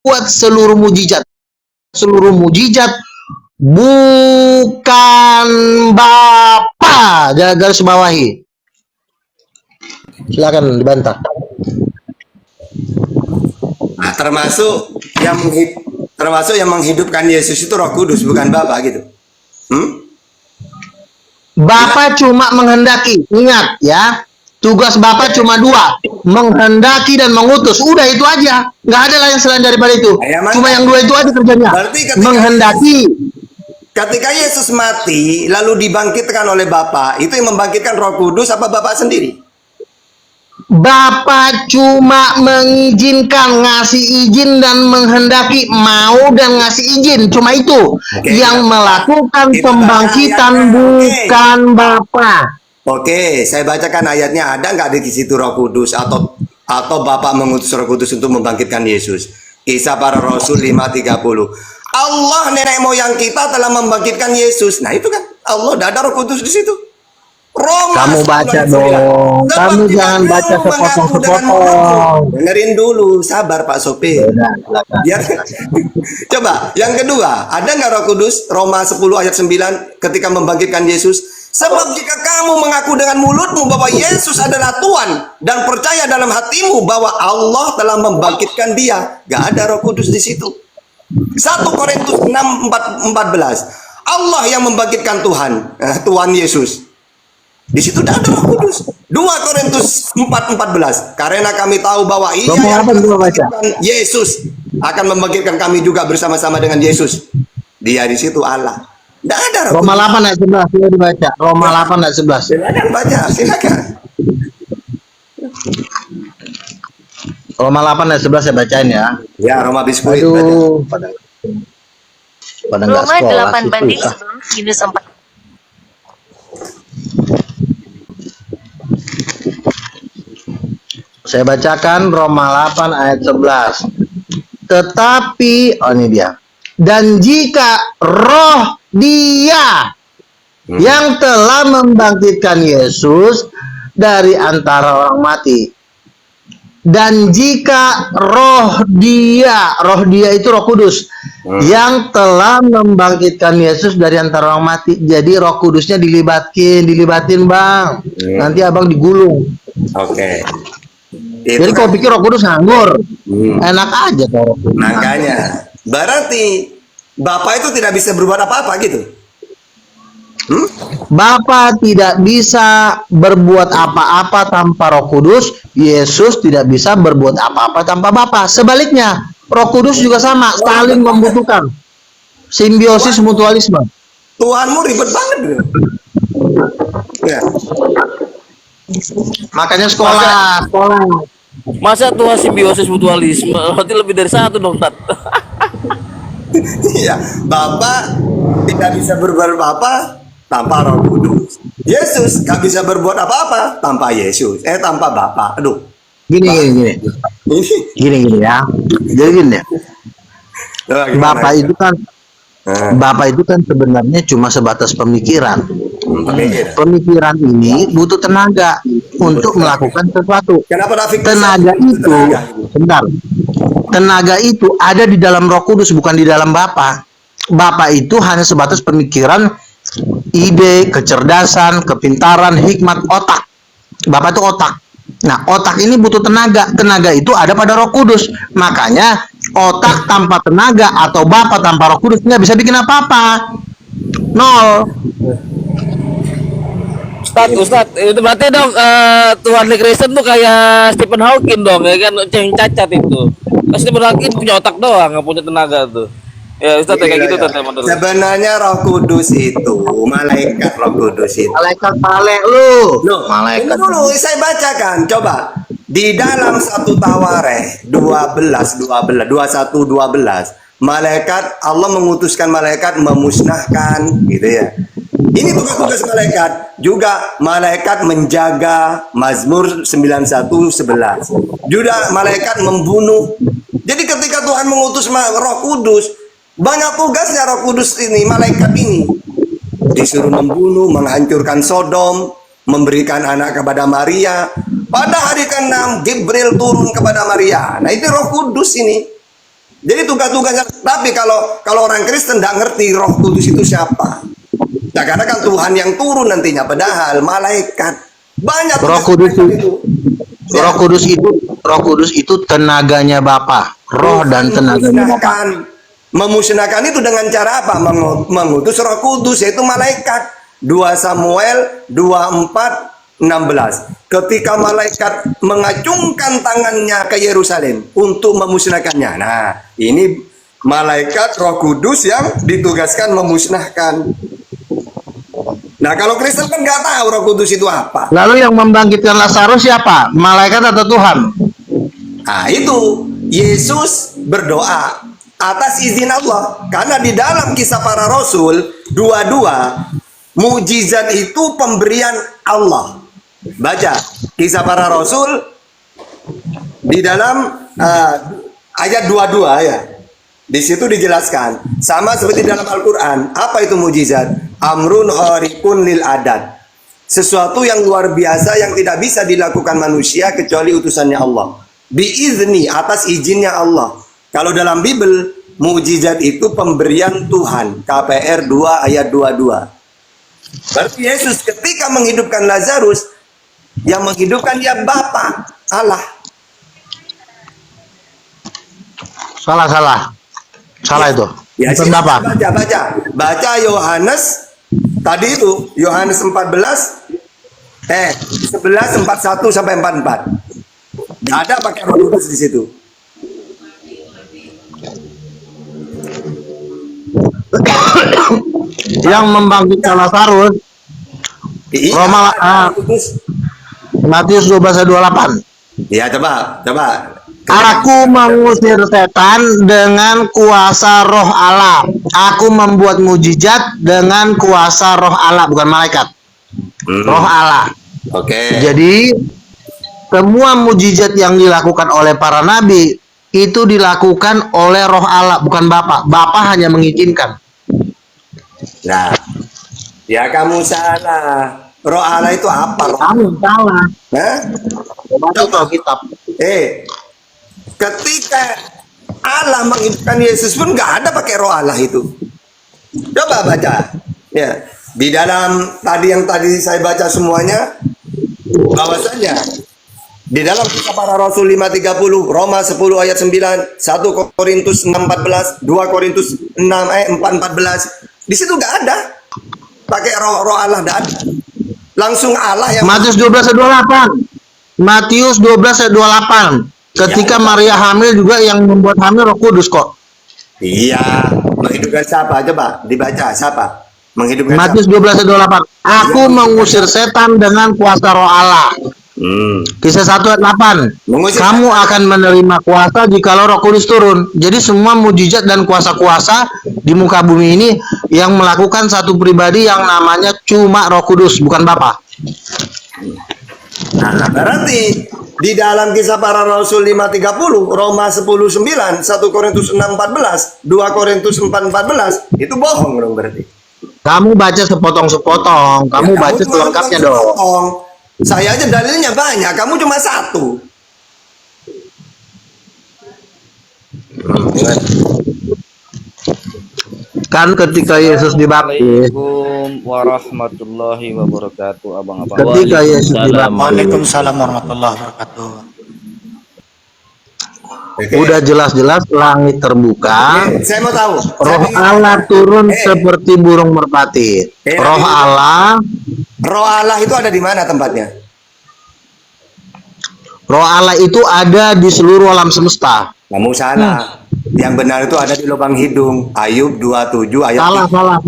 membuat seluruh mujizat. Seluruh mujizat bukan Bapa. Garis bawahi. Silakan dibantah. Nah, termasuk yang menghidupkan Yesus itu Roh Kudus, bukan Bapa gitu. Bapa cuma menghendaki. Ingat ya, tugas Bapa cuma dua, menghendaki dan mengutus. Udah itu aja, nggak ada lain selain daripada itu. Cuma yang dua itu aja kerjanya. Menghendaki. Ketika Yesus mati lalu dibangkitkan oleh Bapa, itu yang membangkitkan Roh Kudus apa Bapa sendiri? Bapa cuma mengizinkan, ngasih izin dan menghendaki, mau dan ngasih izin, cuma itu. Yang melakukan pembangkitan bukan Bapa. Oke, saya bacakan ayatnya. Ada nggak di situ Roh Kudus atau Bapa mengutus Roh Kudus untuk membangkitkan Yesus? Kisah Para Rasul 5:30. Allah nenek moyang kita telah membangkitkan Yesus. Nah itu kan Allah, tidak ada Roh Kudus di situ. Roma, kamu baca dong. Kamu jangan baca sepotong-sepotong. Dengerin dulu, sabar Pak Sopir. Biar. Coba, yang kedua, ada nggak Roh Kudus? Roma 10 ayat 9 ketika membangkitkan Yesus. Sebab jika kamu mengaku dengan mulutmu bahwa Yesus adalah Tuhan dan percaya dalam hatimu bahwa Allah telah membangkitkan Dia, nggak ada Roh Kudus di situ. 1 Korintus 6:14. Allah yang membangkitkan Tuhan Yesus. Di situ tidak ada Roh Kudus. 2 Korintus 4:14. Karena kami tahu bahwa Ia yang membangkitkan Yesus akan membangkitkan kami juga bersama-sama dengan Yesus. Dia di situ Allah. Tidak ada Roh Roma 8 ayat 11 sudah dibaca. Roma 8 ayat 11. Silakan baca, silakan. Roma 8 ayat 11 saya bacain ya. Ya, Roma biskuit. Aduh, pada Roma 8:11 minus 4. Saya bacakan Roma 8 ayat 11. Tetapi, ini dia. Dan jika roh Dia yang telah membangkitkan Yesus dari antara orang mati. Dan jika roh Dia itu Roh Kudus yang telah membangkitkan Yesus dari antara orang mati. Jadi Roh Kudusnya dilibatin Bang. Nanti Abang digulung. Oke. Jadi kau pikir Roh Kudus nganggur? Enak aja Roh Kudus. Makanya, berarti Bapak itu tidak bisa berbuat apa-apa gitu. Bapa tidak bisa berbuat apa-apa tanpa Roh Kudus. Yesus tidak bisa berbuat apa-apa tanpa Bapa. Sebaliknya, Roh Kudus juga sama, saling membutuhkan. Simbiosis mutualisme. Tuhanmu ribet banget. Ya. Makanya sekolah. Masa Tuhan simbiosis mutualisme? Berarti lebih dari satu dong, Tat. Iya, Bapak tidak bisa berbuat apa-apa tanpa Roh Kudus. Yesus gak bisa berbuat apa-apa tanpa Yesus. Tanpa Bapa. Aduh. Gini ya. Jadi gini ya. Bapak itu kan sebenarnya cuma sebatas pemikiran. Pemikiran ini butuh tenaga untuk melakukan sesuatu. Tenaga itu ada di dalam Roh Kudus, bukan di dalam Bapa. Bapa itu hanya sebatas pemikiran, ide, kecerdasan, kepintaran, hikmat, otak. Bapa itu otak. Nah, otak ini butuh tenaga. Tenaga itu ada pada Roh Kudus. Makanya otak tanpa tenaga atau Bapa tanpa Roh Kudus nggak bisa bikin apa-apa. Nol. Ustadz, itu berarti dong Tuhan Kristen tuh kayak Stephen Hawking dong, ya kan, yang cacat itu. Stephen Hawking punya otak doang, nggak punya tenaga tuh. Ya Ustadz, kayak gitu tuh. Sebenarnya Roh Kudus itu malaikat. Roh Kudus itu malaikat palek lu. Malaikat dulu saya bacakan. Coba di dalam 1 Tawarikh 21:12 malaikat, Allah mengutuskan malaikat memusnahkan gitu ya. Ini tugas-tugas malaikat. Juga malaikat menjaga, Mazmur 91:11. Juga malaikat membunuh. Jadi ketika Tuhan mengutus Roh Kudus, banyak tugasnya Roh Kudus ini, malaikat ini. Disuruh membunuh, menghancurkan Sodom, memberikan anak kepada Maria. Pada hari ke-6 Jibril turun kepada Maria. Nah, itu Roh Kudus ini. Jadi tugas-tugasnya. Tapi kalau orang Kristen tidak ngerti Roh Kudus itu siapa. Nah, karena kan Tuhan yang turun nantinya, padahal malaikat. Banyak Roh tugas Kudus malaikat itu, Ya. Roh Kudus itu tenaganya Bapa. Roh dan tenaganya Bapa. Memusnahkan itu dengan cara apa? Mengutus Roh Kudus, yaitu malaikat. 2 Samuel 24:16. Ketika malaikat mengacungkan tangannya ke Yerusalem untuk memusnahkannya. Nah, ini malaikat Roh Kudus yang ditugaskan memusnahkan. Nah, kalau Kristen kan nggak tahu Roh Kudus itu apa. Lalu yang membangkitkan Lazarus siapa? Malaikat atau Tuhan? Nah, itu Yesus berdoa atas izin Allah. Karena di dalam Kisah Para Rasul 22, mujizat itu pemberian Allah. Baca Kisah Para Rasul di dalam ayat 22 ya. Di situ dijelaskan sama seperti dalam Al-Qur'an. Apa itu mujizat? Amrun kharikun lil adat. Sesuatu yang luar biasa yang tidak bisa dilakukan manusia kecuali utusannya Allah. Biizni, atas izinnya Allah. Kalau dalam Bible, mujizat itu pemberian Tuhan. KPR 2 ayat 22. Berarti Yesus ketika menghidupkan Lazarus, yang menghidupkan dia Bapa Allah. Salah itu. Ya, Bukan Bapa. baca Yohanes tadi itu, Yohanes 11:41 sampai 44. Nggak ada pakai Roh Kudus di situ. Yang membangkitkan Lazarus, Iya, Roma, Roh Kudus. Matius 12:28. Ya, coba. Aku mengusir setan dengan kuasa Roh Allah. Aku membuat mujizat dengan kuasa Roh Allah, bukan malaikat. Roh Allah. Oke. Jadi semua mujizat yang dilakukan oleh para nabi itu dilakukan oleh Roh Allah, bukan Bapa. Bapa hanya mengizinkan. Nah, ya kamu salah. Roh Allah itu apa? Kamu salah. Hah? Coba kitab. Ketika Allah menghidupkan Yesus pun nggak ada pakai Roh Allah itu. Coba baca. Ya, di dalam yang tadi saya baca semuanya, bahwasanya di dalam Kisah Para Rasul 5:30, Roma 10 ayat 9, 1 Korintus 6:14, 2 Korintus 6 ayat 4:14. Di situ nggak ada pakai roh Allah, nggak ada. Langsung Allah yang Matius 12:28. Matius 12:28. Ketika Maria hamil juga yang membuat hamil Roh Kudus kok. Iya, menghidupkan siapa? Coba dibaca siapa? Menghidupkan Matius siapa? 12:28. Aku mengusir setan dengan kuasa Roh Allah. Kisah 1 ayat 8. Kamu akan menerima kuasa jikalau Roh Kudus turun. Jadi semua mujizat dan kuasa-kuasa di muka bumi ini yang melakukan satu pribadi yang namanya cuma Roh Kudus, bukan Bapa. Nah, berarti di dalam Kisah Para Rasul 5:30, Roma 10:9, 1 Korintus 6:14, 2 Korintus 4:14, itu bohong dong berarti. Kamu baca sepotong-sepotong, kamu Ya, baca cuma selengkapnya potong dong. sepotong. Saya aja dalilnya banyak, kamu cuma satu. Kan ketika Yesus dibaptis, Assalamualaikum warahmatullahi wabarakatuh, abang-abang. ketika Yesus dibaptis, Waalaikumsalam warahmatullahi wabarakatuh. udah jelas-jelas langit terbuka, Saya mau tahu. Roh Allah turun seperti burung merpati. Roh Allah, Roh Allah itu ada di mana tempatnya? Roh Allah itu ada di seluruh alam semesta. Kamu salah. Yang benar itu ada di lubang hidung. Ayub 27 ayat Salah.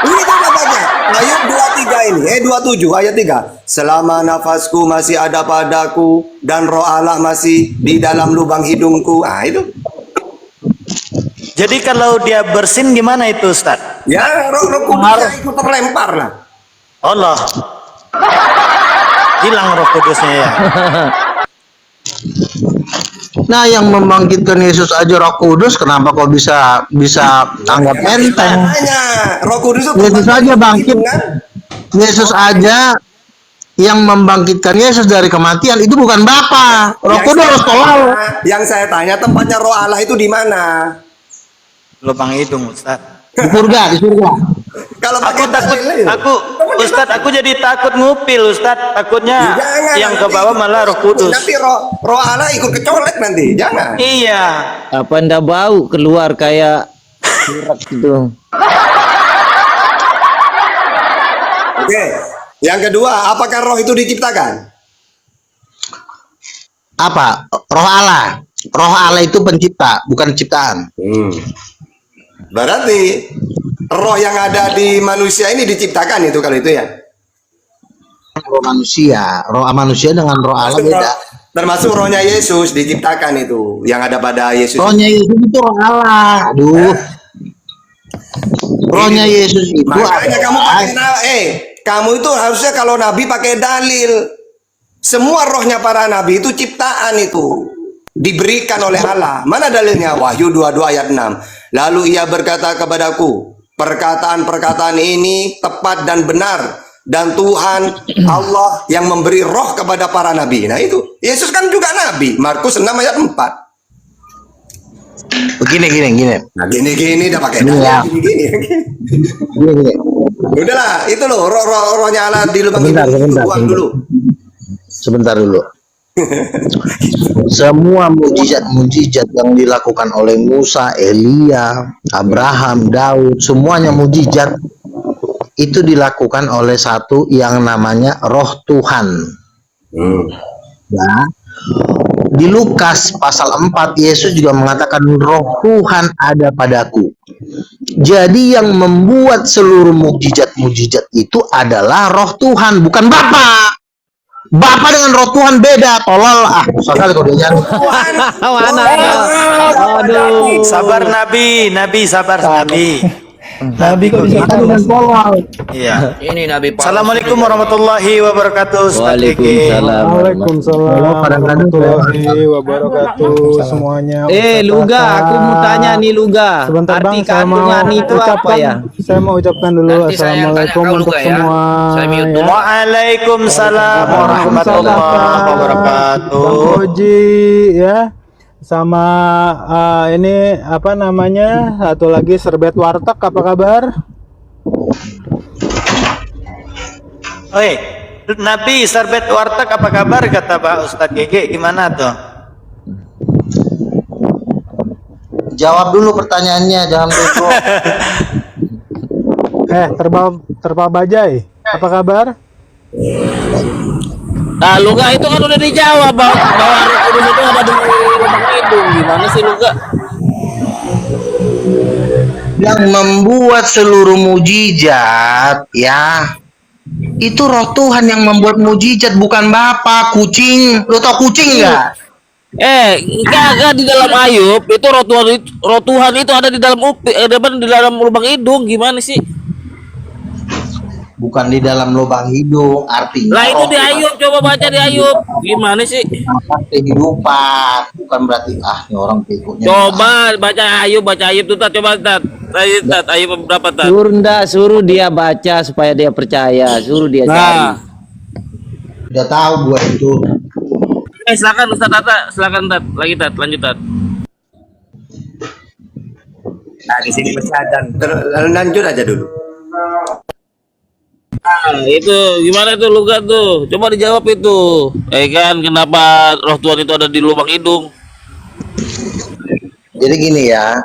Ini coba baca. Ayub 23 ini. 27 ayat 3. Selama nafasku masih ada padaku dan Roh Allah masih di dalam lubang hidungku. Ah, itu. Jadi kalau dia bersin gimana itu, Ustaz? Ya, roh kudusnya ikut terlempar lah. Allah. Hilang Roh Kudusnya ya. Nah, yang membangkitkan Yesus aja Roh Kudus, kenapa kok bisa anggap enteng? Makanya Roh Kudus itu Yesus aja bangkit. kan? Yesus aja yang membangkitkan Yesus dari kematian itu bukan Bapa. Roh Yang Kudus, saya Roh tolol. tanya- Yang saya tanya tempatnya Roh Allah itu di mana? Lubang hidung, Ustaz. Di surga, di surga. Kalau Aku pakai takut, dalil, Ustaz, aku jadi takut ngupil, Ustaz. Takutnya jangan, yang ke nanti bawah ikut- malah Roh Kudus. Nanti roh Allah ikut kecolek nanti, jangan. Iya. Apa ndak bau keluar kayak surat gitu. Oke. Yang kedua, apakah roh itu diciptakan? Apa? Roh Allah. Roh Allah itu pencipta, bukan ciptaan. Berarti roh yang ada di manusia ini diciptakan itu kalau itu ya. Roh manusia dengan roh Allah beda. Termasuk rohnya Yesus diciptakan itu, yang ada pada Yesus. Rohnya Yesus itu roh Allah. Aduh. Rohnya Yesus itu Makanya kamu pakai adalah kamu itu harusnya kalau nabi pakai dalil. Semua rohnya para nabi itu ciptaan itu. Diberikan oleh Allah. Mana dalilnya? Wahyu 22 ayat 6. Lalu ia berkata kepadaku, perkataan-perkataan ini tepat dan benar. Dan Tuhan Allah yang memberi roh kepada para nabi. Nah itu, Yesus kan juga nabi. Markus 6 ayat 4. gini. Nah gini-gini udah pakai Gini dalil. ya. Gini-gini. Gini. Udahlah, itu loh rohnya Allah di lubang Sebentar, hidung itu sebentar, buang sebentar. dulu. Sebentar dulu. Semua mujizat yang dilakukan oleh Musa, Elia, Abraham, Daud, semuanya mujizat itu dilakukan oleh satu yang namanya Roh Tuhan. Ya. Di Lukas pasal 4 Yesus juga mengatakan Roh Tuhan ada padaku. Jadi yang membuat seluruh mujizat-mujizat itu adalah Roh Tuhan, bukan Bapa. Bapa dengan Roh Tuhan beda, tolol ah. Soalnya kalau dia Mana? Aduh. Sabar Nabi, sabar Nabi. Nabi kok bisa tahu? Iya. Ini Nabi Paulus. Assalamualaikum warahmatullahi wabarakatuh, Ustaz Gigi. Waalaikumsalam. Waalaikumsalam Kadang-kadang warahmatullahi wabarakatuh semuanya. Luga, aku mau tanya nih Luga. Sebentar Arti Bang, saya mau kandungan itu apa ucapkan, ya? saya mau ucapkan dulu Nanti saya yang assalamualaikum tanya kau, untuk Luga, ya. semua. Saya mute Ya. dulu. Waalaikumsalam warahmatullahi Bang wabarakatuh. Koji ya, sama ini apa namanya, satu lagi Serbet Warteg, apa kabar? Oi, Nabi Serbet Warteg apa kabar kata Pak Ustadz Gigi, gimana tuh? jawab dulu pertanyaannya, jangan bego. Terpal Bajai, apa kabar? Nah, Luga itu kan udah dijawab bahwa Roh Kudus itu ada di lubang hidung. Gimana sih Luga? Yang membuat seluruh mujizat ya itu Roh Tuhan yang membuat mujizat, bukan Bapa. Kucing, lo tau kucing nggak? Kagak di dalam Ayub itu Roh Tuhan itu ada di dalam di dalam lubang hidung. Gimana sih? Bukan di dalam lubang hidung, artinya Lah itu Roh di Tuhan Ayub, coba baca di Ayub. Gimana sih? akan kehidupan, bukan berarti ini orang begonya. Coba baca Ayub tuh, Tat. Coba Tat. Ayub berapa Tat? Suruh dia baca supaya dia percaya. Suruh dia cari. Nah, Udah tahu gua itu. silakan Ustaz Tata, silakan Tat. Lagi Tat, lanjut Tat. Nah di sini masih ada. Lanjut aja dulu. Nah, itu gimana tuh Luga tuh? Coba dijawab itu. Kan kenapa Roh Tuhan itu ada di lubang hidung? Jadi gini ya,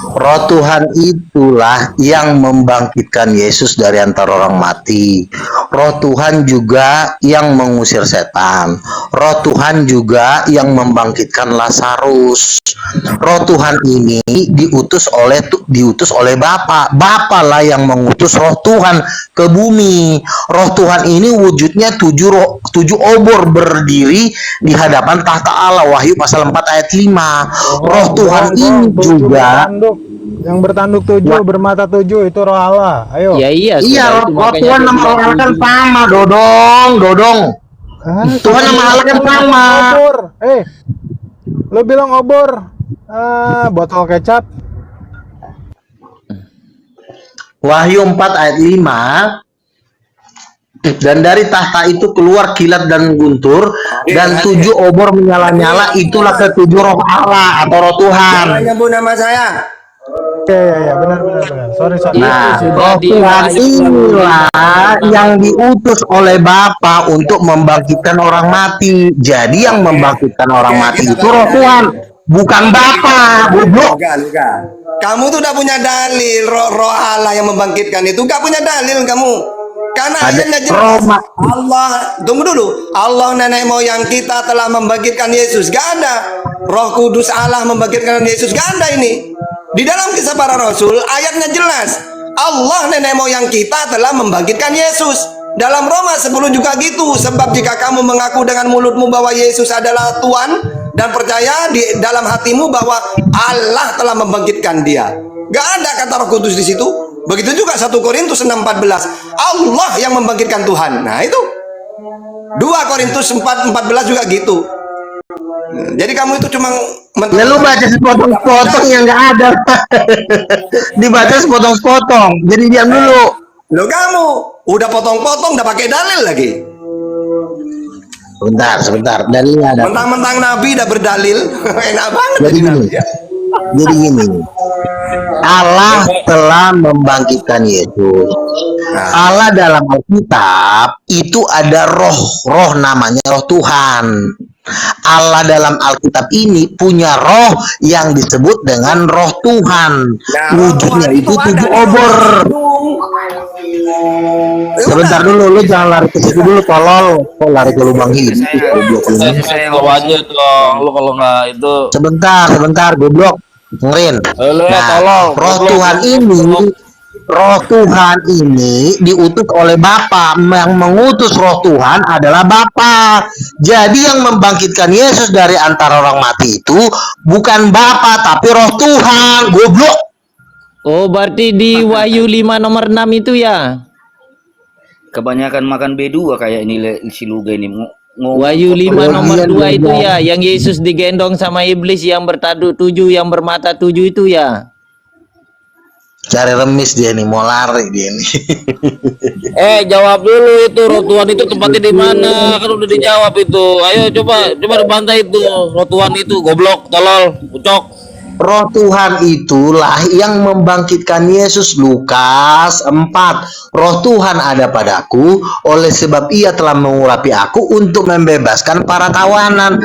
Roh Tuhan itulah yang membangkitkan Yesus dari antara orang mati. Roh Tuhan juga yang mengusir setan. Roh Tuhan juga yang membangkitkan Lazarus. Roh Tuhan ini diutus oleh Bapa. Bapa lah yang mengutus Roh Tuhan ke bumi. Roh Tuhan ini wujudnya tujuh obor berdiri di hadapan tahta Allah. Wahyu pasal 4 ayat 5. Roh Tuhan ini juga Yang bertanduk 7, bermata 7 itu Roh Allah. Ayo. Ya iya. iya, sudah, itu Roh makanya Tuhan dia nama bilang Allah kan begitu. sama, Dodong. Tuhan nama Allah kan sama. Obor. Lo bilang obor. Botol kecap. Wahyu 4 ayat 5. Dan dari tahta itu keluar kilat dan guntur, dan 7 obor menyala-nyala, itulah ketujuh roh Allah atau roh Tuhan. Jangan nyebut nama saya. Ya, benar. Sorry. Nah, sudah roh di Tuhan Wahyu inilah 26. yang diutus oleh Bapa untuk membangkitkan orang mati. Jadi yang membangkitkan orang mati itu roh Tuhan, bukan Bapa. Goblok. Luka. Kamu tuh udah punya dalil roh Allah yang membangkitkan itu, gak punya dalil kamu. Karena Ada ayatnya jelas. Roma. Allah, tunggu dulu. Allah nenek moyang kita telah membangkitkan Yesus. Gak ada. Roh Kudus Allah membangkitkan Yesus. Gak ada ini. Di dalam Kisah Para Rasul ayatnya jelas. Allah nenek moyang kita telah membangkitkan Yesus. Dalam Roma 10 juga gitu. Sebab jika kamu mengaku dengan mulutmu bahwa Yesus adalah Tuhan dan percaya di dalam hatimu bahwa Allah telah membangkitkan dia. Gak ada kata Roh Kudus di situ. Begitu juga 1 Korintus 6:14. Allah yang membangkitkan Tuhan. Nah itu 2 Korintus 4:14 juga gitu. Jadi kamu itu cuma Ya lu baca sepotong-sepotong yang nggak ada. Dibaca sepotong-sepotong. Jadi diam dulu. Lo kamu udah potong-potong, udah pakai dalil lagi. Sebentar. Dalilnya ada. Mentang-mentang Nabi udah berdalil, enak banget Jadi jadi gini. Nabi ya. Jadi gini. Allah telah membangkitkan Yesus. Allah dalam Alkitab itu ada roh namanya roh Tuhan. Allah dalam Alkitab ini punya roh yang disebut dengan roh Tuhan. Wujudnya itu 7 obor. Sebentar dulu, lu jangan lari ke situ dulu, tolol. Kok lari ke lubang hidup? Goblok ini. Saya kalau aja dong, lu kalau nggak itu. Sebentar, goblok. Dengerin. Lu ya Nah, tolong. roh Tuhan ini diutus oleh Bapa. Yang mengutus roh Tuhan adalah Bapa. Jadi yang membangkitkan Yesus dari antara orang mati itu bukan Bapa tapi roh Tuhan. Goblok. Oh, berarti di Wahyu 5 nomor 6 itu ya? Kebanyakan makan B2 kayak ini si Luga ini. Wahyu 5 nomor Iya, 2 itu iya. ya, yang Yesus digendong sama iblis yang bertanduk 7, yang bermata 7 itu ya. Cari remis dia nih, mau lari dia nih. Jawab dulu itu roh Tuhan itu tempatnya di mana? Kan udah dijawab itu. Ayo coba dibantai itu roh Tuhan itu goblok, tolol, pucok. Roh Tuhan itulah yang membangkitkan Yesus. Lukas 4. Roh Tuhan ada padaku, oleh sebab ia telah mengurapi aku untuk membebaskan para tawanan.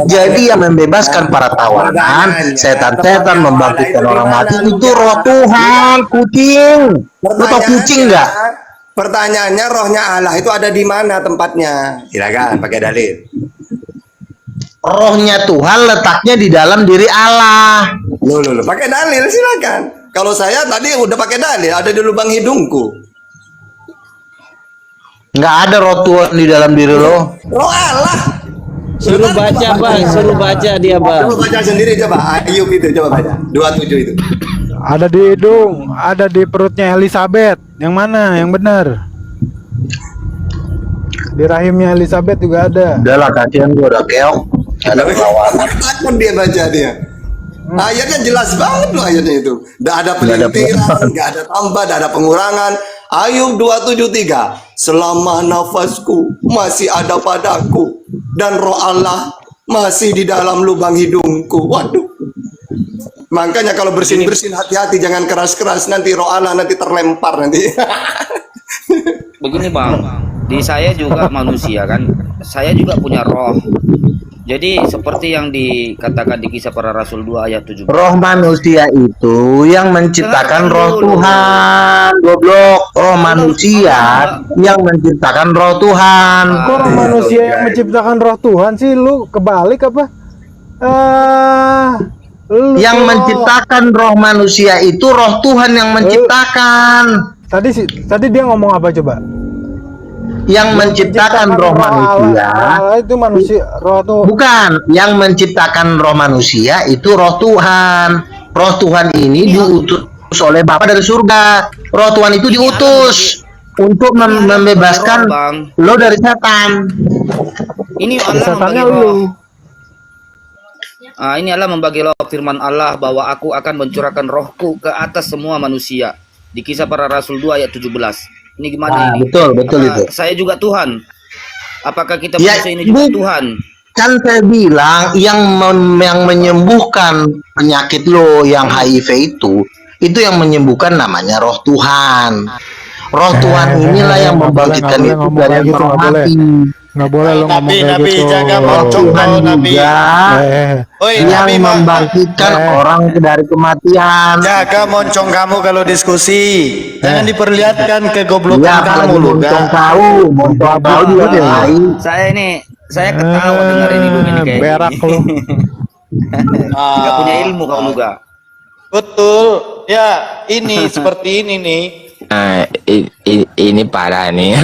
Jadi yang membebaskan para tawanan, setan-setan, membangkitkan orang mati, itu roh Tuhan. Kucing. Lu tau kucing nggak? Pertanyaannya rohnya Allah itu ada di mana tempatnya? Silakan pakai dalil. Rohnya Tuhan letaknya di dalam diri Allah. Loh, pakai dalil silakan. Kalau saya tadi udah pakai dalil, ada di lubang hidungku. Nggak ada roh Tuhan di dalam diri lo. Roh Allah. Suruh baca, Bang, suruh baca dia, Bang. Coba baca sendiri coba. Ayub itu coba baca. 27 itu. Ada di hidung, ada di perutnya Elizabeth. Yang mana? Yang benar? Di rahimnya Elizabeth juga ada. Udahlah, kasihan gue udah keok. Ada perlawanan. Takut dia baca dia. Ayatnya jelas banget loh ayatnya itu. Nggak ada pelintiran, nggak ada tambah, nggak ada pengurangan. Ayub 273. Selama nafasku masih ada padaku dan roh Allah masih di dalam lubang hidungku. Waduh. Makanya kalau bersin-bersin hati-hati, jangan keras-keras, nanti roh Allah nanti terlempar nanti. Begini Bang, di saya juga manusia kan. Saya juga punya roh. Jadi seperti yang dikatakan di Kisah Para Rasul 2 ayat 17. Roh manusia itu yang menciptakan roh Tuhan. Goblok. Roh manusia yang menciptakan roh Tuhan. Kok roh manusia yang menciptakan roh Tuhan sih? Lu kebalik apa? Yang menciptakan roh manusia itu roh Tuhan yang menciptakan. Tadi dia ngomong apa coba? Yang menciptakan roh manusia itu manusia, roh tuh. bukan. Yang menciptakan roh manusia itu roh Tuhan. Roh Tuhan ini diutus oleh Bapa dari surga. Roh Tuhan itu diutus untuk membebaskan lo dari setan. Ini Allah Setannya membagi roh. lu. Ini Allah membagi roh, firman Allah bahwa aku akan mencurahkan rohku ke atas semua manusia. Di Kisah Para Rasul 2 ayat 17. Ini gimana ini? Betul itu. Saya juga Tuhan. Apakah kita Ya, manusia ini juga bu- Tuhan? Kan saya bilang yang menyembuhkan penyakit lo yang HIV itu yang menyembuhkan namanya roh Tuhan. Roh Tuhan inilah yang nggak boleh, membangkitkan nggak boleh itu ngomong dari kayak yang gitu, nggak boleh. mati. Nggak boleh lo ngomong kayak Nabi gitu. jaga Roh moncong Tuhan kau, Nabi. juga Oi, yang Nabi mah membangkitkan orang dari kematian. jaga moncong kamu kalau diskusi. Jangan diperlihatkan kegoblokan Ya, kamu apalagi lu, moncong tahu juga Iya. baik. Saya ketawa dengerin ini kayak berak gini. lo. Nggak punya ilmu kau juga. Betul. Ya, ini seperti ini nih. Nah, ini parah nih.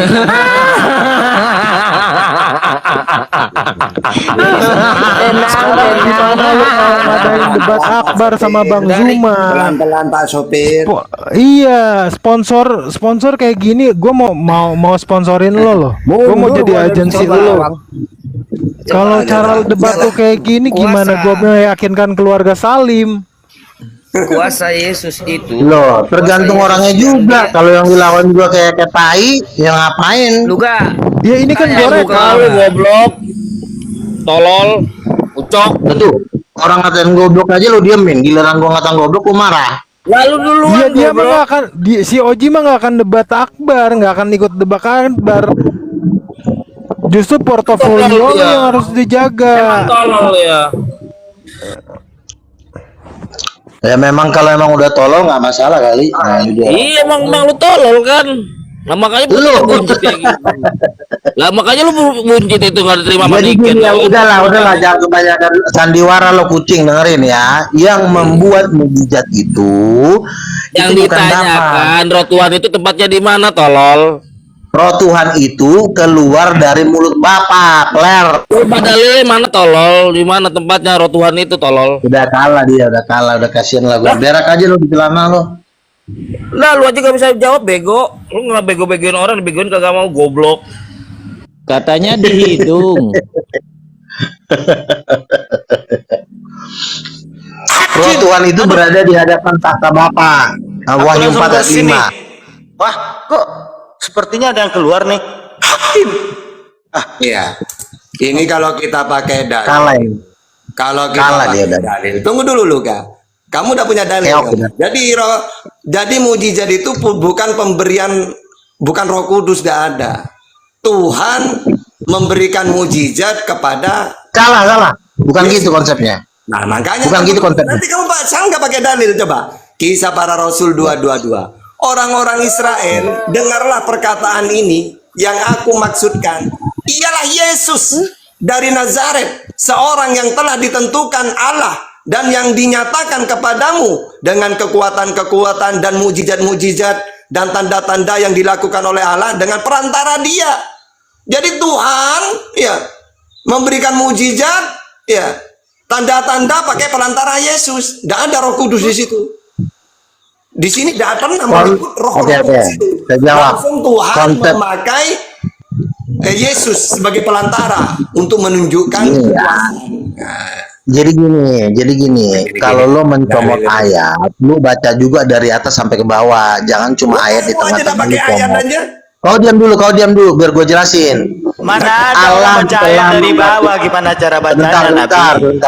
Sekarang gimana lo ngadain debat akbar sama Bang Zuma? Pelan-pelan Pak Sopir. Iya, sponsor kayak gini, gue mau sponsorin lo loh. Gue mau jadi agensi lo. Kalau cara debat lo kayak gini, gimana gue meyakinkan keluarga Salim? Kuasa Yesus itu. Loh, tergantung kuasa orangnya Yesus yang juga. dia- Kalau yang dilawan juga kayak tai, yang ngapain? Lu gak? Ya ini kan Saya gorengan. Kali goblok, tolol, ucok. Betul. Orang ngatain goblok aja lo diemin. Giliran gua ngatain goblok lu marah. Lalu duluan Iya dia mah goblok. nggak akan, si Oji mah nggak akan debat akbar, nggak akan ikut debat akbar. Justru portofolio lo Iya. yang harus dijaga. Tolol ya. Ya memang kalau emang udah tolol nggak masalah kali. Nah, udah. Iya emang lu tolol kan. Lah makanya Lu. buncit kayak gitu. Lah makanya lu buncit itu nggak diterima sama Jadi Niken. gini ya udahlah jangan kebanyakan sandiwara lo kucing dengerin ya. Yang membuat mujizat itu Yang itu bukan Bapak. ditanyakan roh Tuhan itu tempatnya di mana tolol? Roh Tuhan itu keluar dari mulut Bapak, Kler. Lu padahal mana tolol? Di mana tempatnya roh Tuhan itu tolol? Udah kalah dia, udah kasihan lah gua. Berak aja lo di celana lo. Lah lu aja gak bisa jawab bego. Lu nggak bego-begoin orang, dibegoin kagak mau goblok. Katanya di hidung. Roh Tuhan itu berada di hadapan tahta Bapa. Nah, Aku Wahyu langsung 4 ayat ke sini. 5. Wah, kok sepertinya ada yang keluar nih. Hakim. Iya. Ini kalau kita pakai dalil. Kalah ini. Kalau kita Kalah pakai dia tadi. dalil. Tunggu dulu Luka. Kamu udah punya dalil. Keok, kan? udah. Jadi mujizat itu bukan pemberian, bukan Roh Kudus, gak ada. Tuhan memberikan mujizat kepada. Kalah. Bukan Yes. gitu konsepnya. Nah makanya Bukan gitu konsepnya. nanti kamu saya nggak pakai dalil, coba Kisah Para Rasul 2:22. Orang-orang Israel, dengarlah perkataan ini yang aku maksudkan. Ialah Yesus dari Nazaret, seorang yang telah ditentukan Allah dan yang dinyatakan kepadamu dengan kekuatan-kekuatan dan mujizat-mujizat dan tanda-tanda yang dilakukan oleh Allah dengan perantara Dia. Jadi Tuhan ya memberikan mujizat ya, tanda-tanda pakai perantara Yesus. Tidak ada Roh Kudus di situ. Di sini tidak pernah menyebut Roh Oke. Kudus di situ. Saya jawab. Langsung Tuhan Konsep. memakai Yesus sebagai pelantara untuk menunjukkan Iya. kekuasaan. Jadi gini. Kalau lo mencomot ayat, lo baca juga dari atas sampai ke bawah. Jangan cuma ayat di Semua aja dah tengah-tengah pakai ayat dicomot. aja. Kau diam dulu, biar gue jelasin. Mana ada Allah orang baca ayat telah dari membagi- bawah, gimana cara bacanya Bentar. Nabi?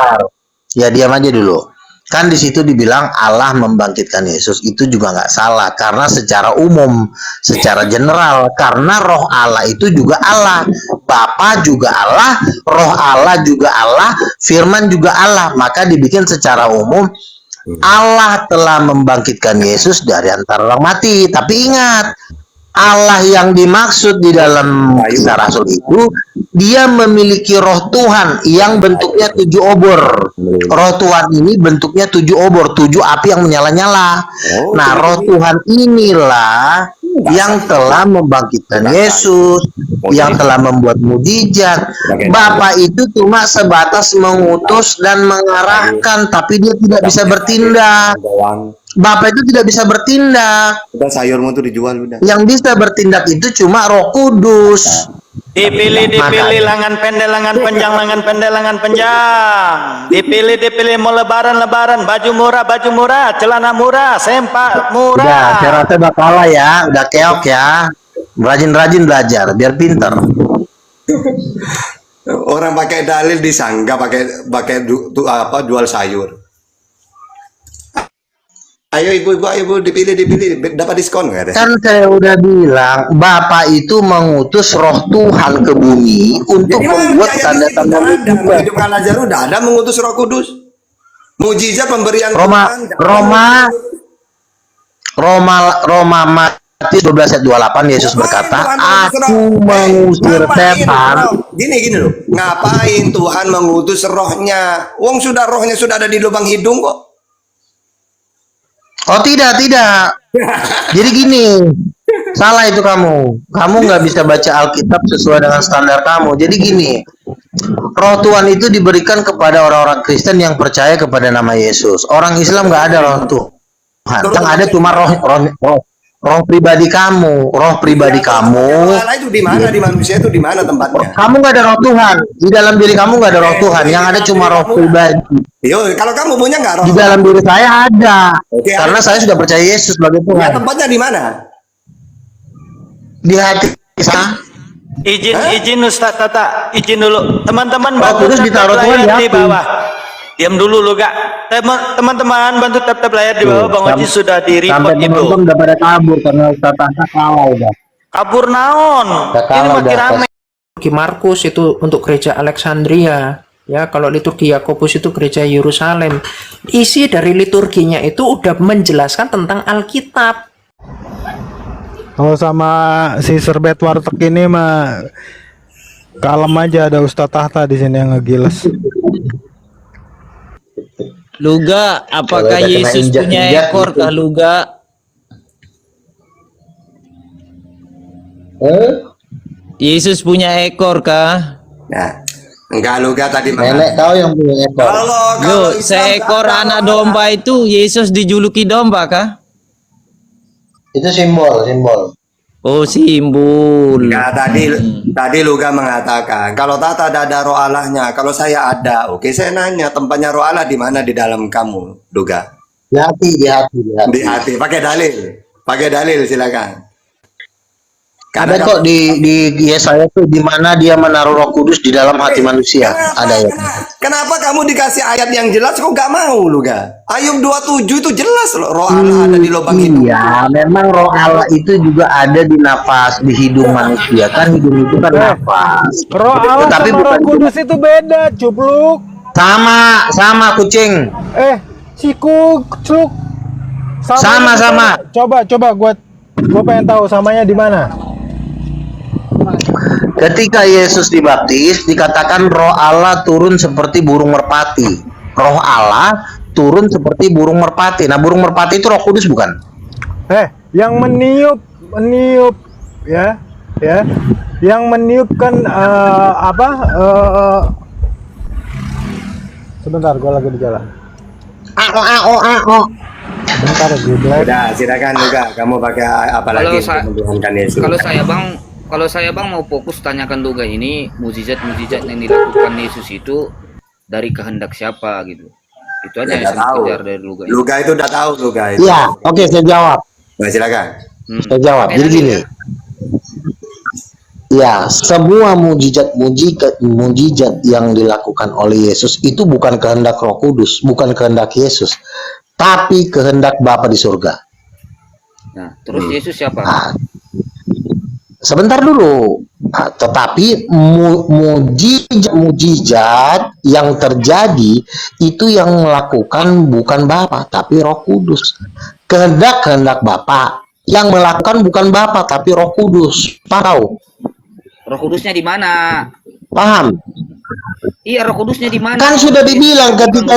Ya diam aja dulu. Kan di situ dibilang Allah membangkitkan Yesus, itu juga nggak salah karena secara umum, secara general, karena Roh Allah itu juga Allah, Bapa juga Allah, Roh Allah juga Allah, Firman juga Allah, maka dibikin secara umum Allah telah membangkitkan Yesus dari antara orang mati. Tapi ingat, Allah yang dimaksud di dalam Kisah Rasul itu, dia memiliki roh Tuhan yang bentuknya 7 obor. Roh Tuhan ini bentuknya 7 obor, 7 api yang menyala-nyala. Nah, roh Tuhan inilah yang telah membangkitkan Yesus, yang telah membuat mujizat. Bapa itu cuma sebatas mengutus dan mengarahkan, tapi dia tidak bisa bertindak. Bapak itu tidak bisa bertindak. Udah sayurmu tuh dijual udah. Yang bisa bertindak itu cuma Roh Kudus. Dipilih lengan pendek, lengan panjang. Dipilih mau lebaran, baju murah, celana murah, sempak Udah, saya murah. rasa udah kalah ya, udah keok ya. Rajin-rajin belajar biar pinter. Orang pakai dalil disanggah pakai jual sayur. Ayo ibu-ibu, ayo bu, dipilih dapat diskon nggak ada? Kan saya udah bilang, Bapak itu mengutus roh Tuhan ke bumi untuk Jadi membuat ayat tanda-tanda itu ada mujizat. menghidupkan Lazarus, udah ada mengutus Roh Kudus. Mujizat pemberian Roma Tuhan. Roma Matius 12 ayat 28 Yesus berkata, aku mengusir setan. Gini loh, ngapain Tuhan mengutus rohnya? Wong rohnya sudah ada di lubang hidung kok. Oh tidak. Jadi gini, salah itu kamu. Kamu nggak bisa baca Alkitab sesuai dengan standar kamu. Jadi gini, roh Tuhan itu diberikan kepada orang-orang Kristen yang percaya kepada nama Yesus. Orang Islam nggak ada roh Tuhan. Yang ada cuma roh pribadi kamu. Roh pribadi kamu. Allah itu di mana, di manusia itu di mana tempatnya? Kamu nggak ada roh Tuhan. Di dalam diri kamu nggak ada roh Tuhan. Yang ada cuma roh pribadi. Yo, kalau kamu punya nggak roh? Di dalam diri saya ada. Oke, Karena ada. saya sudah percaya Yesus sebagai Ya, Tuhan. tempatnya di mana? Di hati saya. Izin Ustaz Tata, izin dulu. Teman-teman Roh bantu Kudus tap-tap ditaruh Tuhan layar di di hati. bawah. Diam dulu lu Kak. Teman-teman bantu tap-tap layar di bawah. Bang Oji sudah di Sampai report itu. penonton udah pada kabur karena Ustaz Tata kalah udah. Kabur naon? Udah Ini kalah makin udah. rame. Liturgi Markus itu untuk gereja Alexandria. Ya, kalau liturgi Yakobus itu gereja Yerusalem. Isi dari liturginya itu udah menjelaskan tentang Alkitab. Kalau sama si Serbet Warteg ini mah kalem aja, ada Ustadz Tahta di sini yang ngegiles. Luga, apakah Kalau udah kena Yesus punya injak-injak ekor gitu. kah Luga? Yesus punya ekor kah? Nah, enggak lu tadi Nenek kau yang punya ekor. Kalau Yo, Islam seekor nggak ada anak roh domba itu Yesus dijuluki domba kah? Itu simbol. Oh, simbol. Enggak, tadi Luga mengatakan kalau Tata ada roh Allahnya, kalau saya ada. Oke, saya nanya tempatnya roh Allah di mana di dalam kamu, Luga? Di hati. Di hati. Pakai dalil silakan. Ada kok di Yesaya tuh di mana dia menaruh Roh Kudus di dalam hati manusia. Ada ya. Kenapa kamu dikasih ayat yang jelas kok gak mau, Luga? Ayub 27 itu jelas loh, roh Allah ada di lubang hidung. Iya, memang roh Allah itu juga ada di nafas, di hidung manusia. Kan hidung itu kan nafas. Roh Allah Tetapi sama Roh bukan Kudus itu beda, cupluk. sama kucing. Si kucluk. Sama. Coba gua pengen tahu samanya di mana. Ketika Yesus dibaptis, dikatakan roh Allah turun seperti burung merpati. Roh Allah turun seperti burung merpati. Nah, burung merpati itu Roh Kudus bukan? Yang meniup ya. Yang meniupkan sebentar, gua lagi di jalan. Bentar, gue Udah, silakan Luga, kamu pakai apa lagi untuk menuhankan Yesus? Kalau saya bang mau fokus tanyakan Luga ini mujizat-mujizat yang dilakukan Yesus itu dari kehendak siapa gitu. Itu aja yang Udah saya tahu. kejar dari Luga. Luga itu udah tahu, Luga itu. Iya, oke, saya jawab. Nah, silakan. Saya jawab. Jadi gini. Ya, semua mujizat yang dilakukan oleh Yesus itu bukan kehendak Roh Kudus, bukan kehendak Yesus, tapi kehendak Bapa di surga. Nah, terus Yesus siapa? Nah, sebentar dulu. Nah, tetapi mujizat yang terjadi itu yang melakukan bukan Bapa tapi Roh Kudus. Kehendak Bapa, yang melakukan bukan Bapa tapi Roh Kudus. Tahu? Roh Kudusnya di mana? Paham? Iya, Roh Kudusnya di mana? Kan sudah dibilang ketika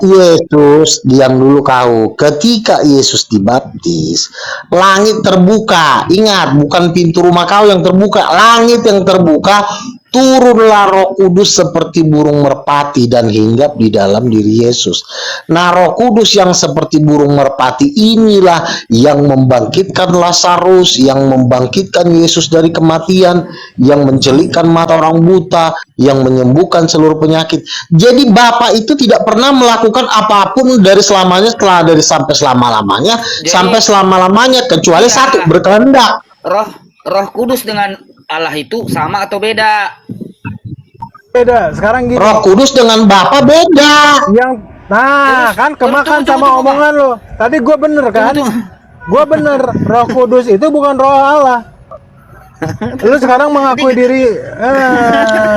Yesus diam dulu kau. Ketika Yesus dibaptis, langit terbuka. Ingat, bukan pintu rumah kau yang terbuka, langit yang terbuka. turunlah Roh Kudus seperti burung merpati dan hinggap di dalam diri Yesus. Nah, Roh Kudus yang seperti burung merpati inilah yang membangkitkan Lazarus, yang membangkitkan Yesus dari kematian, yang mencelikkan mata orang buta, yang menyembuhkan seluruh penyakit. Jadi Bapa itu tidak pernah melakukan apapun dari selamanya, sampai selama-lamanya, sampai selama-lamanya kecuali satu, berkehendak. Roh Kudus dengan Allah itu sama atau beda? Beda. Sekarang gini. Roh Kudus dengan Bapa beda. Nah, kan kemakan sama omongan lo. Tadi gue bener kan? Gue bener. Roh Kudus itu bukan roh Allah. Lu sekarang mengakui diri.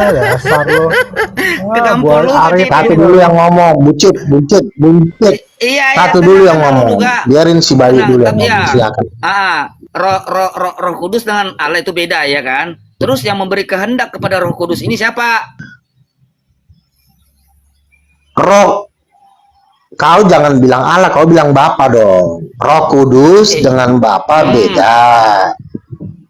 Dasar lu. Kedampol lu Satu dulu yang ngomong, buncit. Iya, Satu dulu yang ngomong. Biarin si Bayu dulu yang ngomong. Silakan. Roh Kudus dengan Allah itu beda ya kan? Terus yang memberi kehendak kepada Roh Kudus ini siapa? Kau jangan bilang Allah, kau bilang Bapa dong. Roh Kudus dengan Bapa beda.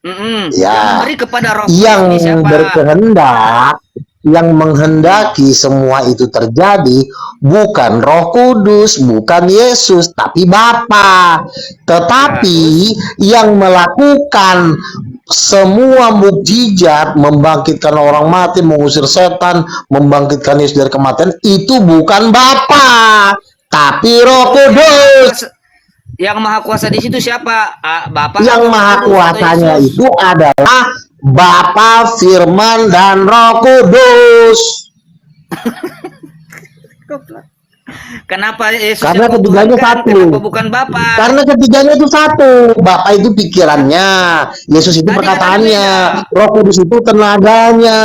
Yang Ya, memberi kepada Roh Kudus yang ini siapa? berkehendak, yang menghendaki semua itu terjadi bukan Roh Kudus, bukan Yesus, tapi Bapa. Tetapi yang melakukan semua mukjizat, membangkitkan orang mati, mengusir setan, membangkitkan Yesus dari kematian, itu bukan Bapa, tapi Roh Kudus. Yang maha kuasa di situ siapa? Bapa. Yang maha kuasanya itu adalah Bapa, Firman, dan Roh Kudus. Kenapa Yesus? Karena ketiganya satu. Kenapa bukan Bapa? Karena ketiganya itu satu. Bapa itu pikirannya, Yesus itu Tadi perkataannya, kan Roh Kudus itu tenaganya.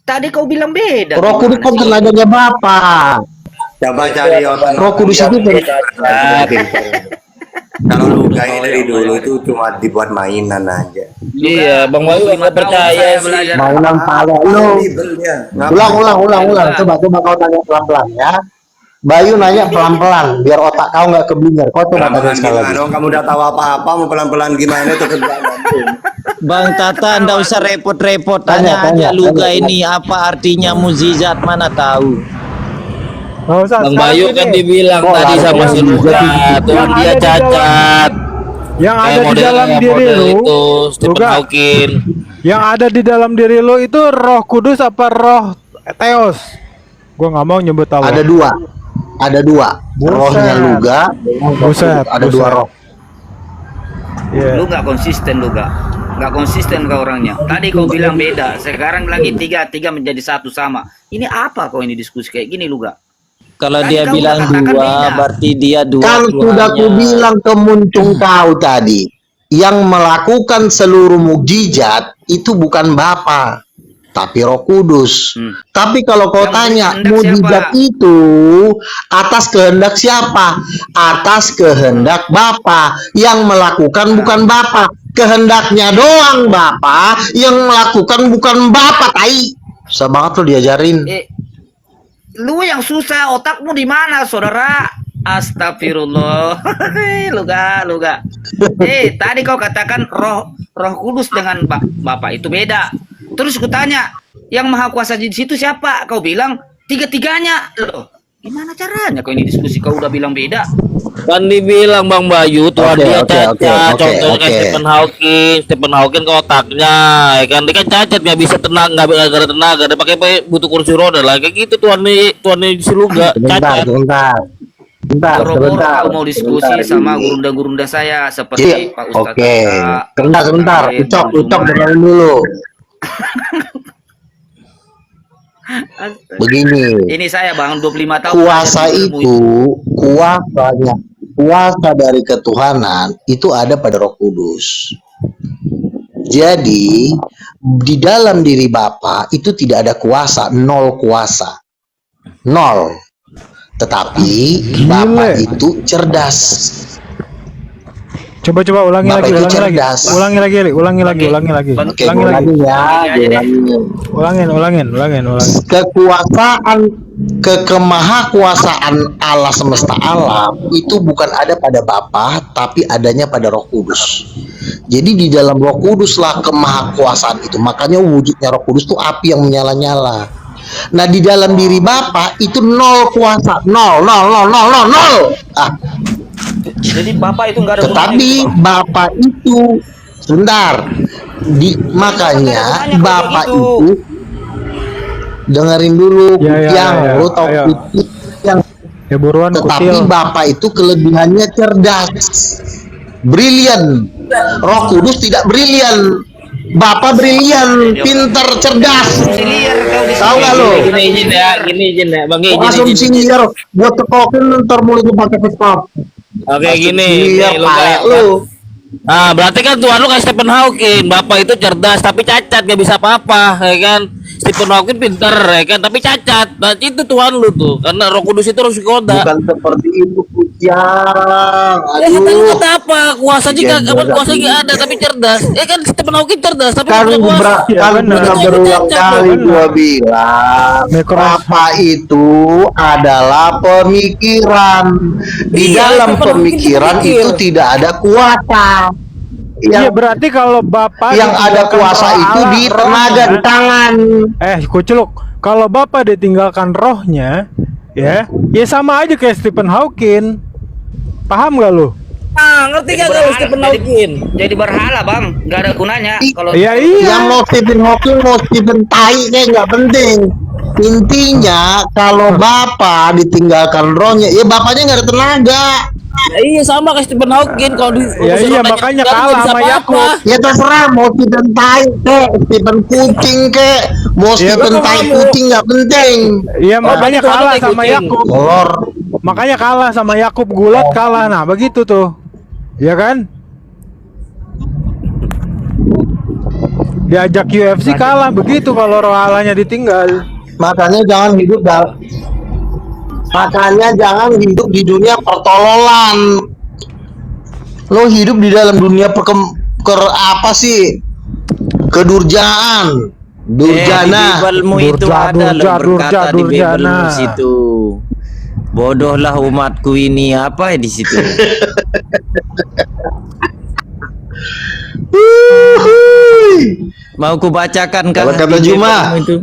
Tadi kau bilang beda. Roh Kudus kan tenaganya Bapa. Coba cari otak. Roh Kudus itu Kalau Luka ini dari dulu itu cuma dibuat mainan aja. Iya, Bang Bayu nggak percaya sih. mainan pala lu. Ulang. Coba kau tanya pelan-pelan ya. Bayu nanya pelan-pelan biar otak kau nggak keblinger. Kau coba tanya sekali lagi. Dong, kamu udah tahu apa-apa mau pelan-pelan gimana itu kerjaan. Bang Tata, ndak usah repot-repot, Tanya, tanya aja Luga tanya. ini apa artinya mukjizat, mana tahu. Nggak usah. Bang Sekarang Bayu gini, kan dibilang Oh, tadi sama si Luka, Tuhan dia cacat. yang ada di Model- dalam diri model lu, itu Stephen Luka, Hawking. yang ada di dalam diri lu itu Roh Kudus apa Roh Theos? Gue nggak mau nyebut Allah. Ada dua. Buset. Rohnya Luga. Buset, Ada dua buset. roh. Iya. Lu nggak konsisten lu nggak konsisten kau orangnya. Tadi kau bilang beda, sekarang lagi tiga menjadi satu sama. Ini apa kau ini diskusi kayak gini lu Kalau Tadi dia kau bilang katakan dua, beda. berarti dia dua. Kan sudah Tuhannya. ku bilang ke muncung kau tadi, yang melakukan seluruh mukjizat itu bukan Bapa, tapi Roh Kudus. Tapi kalau kau Yang tanya kehendak mukjizat siapa? itu atas kehendak siapa? Atas kehendak Bapa. Yang melakukan bukan Bapa, kehendaknya doang Bapa, yang melakukan bukan Bapa. Tai. Susah banget lo diajarin. Lu yang susah, otakmu di mana, saudara? Astagfirullah. Luga. Tadi kau katakan Roh Kudus dengan Bapak itu beda. Terus kutanya, yang maha kuasa di situ siapa? Kau bilang tiga-tiganya. Loh, gimana caranya kau ini diskusi? Kau udah bilang beda. Kan dibilang Bang Bayu Tuhan Oke, dia oke, cacat. oke, Contohnya oke. kayak Stephen Hawking ke otaknya, ya kan dia kan cacat, nggak bisa tenang, nggak ada tenaga, dia pakai butuh kursi roda lah kayak gitu. Tuhan nih si Luga cacat. Sebentar. Boro-boro kau mau diskusi sama gurunda-gurunda saya seperti Pak Ustadz. Oke. Sebentar. Ucok dengerin dulu. Begini. Ini saya Bang 25 tahun. Kuasa saya itu, kuasa dari ketuhanan itu ada pada Roh Kudus. Jadi di dalam diri Bapa itu tidak ada kuasa, nol kuasa. Nol. Tetapi Bapa itu cerdas. Coba ulangi Bapak lagi, itu ulangi lagi. cerdas. Ulangi lagi, ulangi lagi, ulangi lagi. Oke, Ulangi lagi. ulangin ya, ulangin. Ulangin. Kekuasaan kemahakuasaan Allah semesta alam itu bukan ada pada Bapa, tapi adanya pada Roh Kudus. Jadi di dalam Roh Kudus lah kemahakuasaan itu. Makanya wujudnya Roh Kudus itu api yang menyala-nyala. Nah di dalam diri Bapa itu nol kuasa, nol. Ah, Jadi Bapak itu nggak ada tetapi Bapak itu sebentar, makanya Bapak itu dengerin dulu, yang lu tau ayo. Kutil yang, Ya buruan tetapi kutil. Bapak itu kelebihannya cerdas, brilian. Roh Kudus tidak brilian, Bapak brilian, pintar, cerdas. Tahu nggak lo? Gini izin ya, Bang. Asumsi liar, buat tekokin ntar mulutnya pakai stop. Oke, gini, Liar, lu pale kayak- lu. Nah, berarti kan Tuhan lu kayak Stephen Hawking. Bapak itu cerdas tapi cacat, gak bisa apa-apa, ya kan? Stephen Hawking pinter, ya kan? Tapi cacat. Nah, itu Tuhan lu tuh. Karena Roh Kudus itu harus dikoda. Bukan seperti itu, Kujang. Ya kata lu Aduh. kata apa? Kuasa juga, Ya, kuasa juga ada tapi cerdas. Ya kan Stephen Hawking cerdas tapi Kan nggak punya kuasa. Ya, kan benar. udah berulang kali gua bilang, Bapak itu adalah pemikiran. Di Iya, dalam Stephen Hawking pemikiran itu mikir. itu tidak ada kuasa. Iya Yang berarti kalau Bapak yang ada ditinggalkan kuasa roh itu Allah, di tenaga, di tangan. Kuculuk. Kalau Bapak ditinggalkan rohnya, ya sama aja kayak Stephen Hawking. Paham gak lu? Ah, ngerti gak kalau Stephen Hawking? Jadi berhala bang, nggak ada gunanya. Kalau Iya. Yang mau Stephen Hawking mau Stephen Tai kayak nggak penting. Intinya kalau Bapak ditinggalkan rohnya, ya Bapaknya nggak ada tenaga. Ya, iya sama kayak Stephen Hawking kalau di Ya iya, makanya kalah sama Yakub. Ya terserah mau Stephen Tai kek, Stephen Kucing kek, mau Iya, Stephen betul, Tai kamu. kucing nggak penting. Iya makanya berarti kalah Tuhan sama kucing. Yakub. Lor, Makanya kalah sama Yakub Gulat kalah. Nah begitu tuh. Ya kan? Diajak UFC kalah begitu kalau roh Allahnya ditinggal. makanya jangan hidup di dunia pertololan. Lo hidup di dalam dunia apa sih? Kedurjaan, durjana. Di Bibelmu itu ada loh berkata di durjana. Bibelmu situ. Bodohlah umatku ini, apa ya di situ? Mau kubacakan kah? Kata di Juma. Bibelmu itu?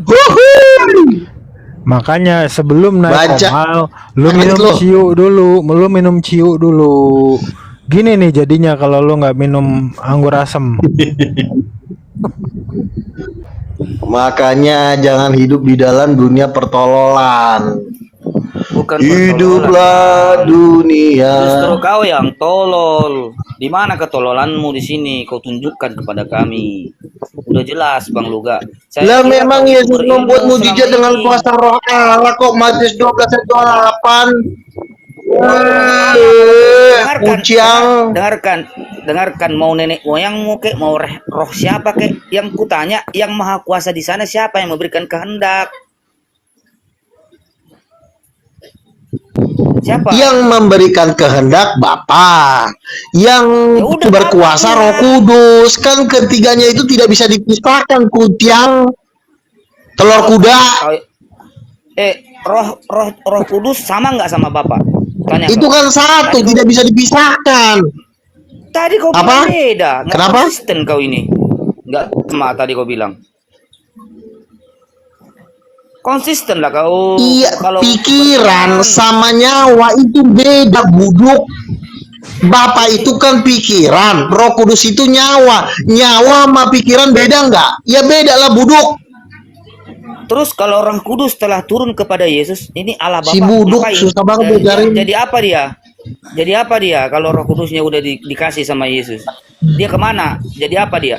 Makanya sebelum naik Baca. komal, lu Baca minum lu. ciu dulu, lu minum ciu dulu. Gini nih jadinya kalau lu nggak minum anggur asem. Makanya jangan hidup di dalam dunia pertololan. bukan Hiduplah dunia. Justru kau yang tolol. Di mana ketololanmu di sini? Kau tunjukkan kepada kami. Udah jelas Bang Luga. Lah kira memang kau Yesus berilmu membuat mujizat selama dengan ini. kuasa roh Allah kok. Matius 12:8. Kucing. Dengarkan mau nenek moyangmu kek, mau roh siapa kek? Yang kutanya, yang maha kuasa di sana siapa yang memberikan kehendak? Siapa? Yang memberikan kehendak Bapa, yang Ya udah, berkuasa Bapa. Roh Kudus. Kan ketiganya itu tidak bisa dipisahkan. Kutiang, telur kuda. Roh Kudus sama nggak sama Bapak? Tanya Itu kau. kan satu, Tadi tidak bisa dipisahkan. Tadi kau Apa? bilang beda. Nggak Kenapa? konsisten kau ini. Nggak sama tadi kau bilang. Konsisten lah kau. Iya, Kalau pikiran sama nyawa itu beda, buduk. Bapak itu kan pikiran, Roh Kudus itu nyawa. Nyawa sama pikiran beda nggak? Ya beda lah, buduk. terus kalau Roh Kudus telah turun kepada Yesus, ini Allah Bapa. Si buduk ngapain? susah banget diajarin. Jadi apa dia? Jadi apa dia? Kalau Roh Kudusnya udah dikasih sama Yesus, dia kemana? Jadi apa dia?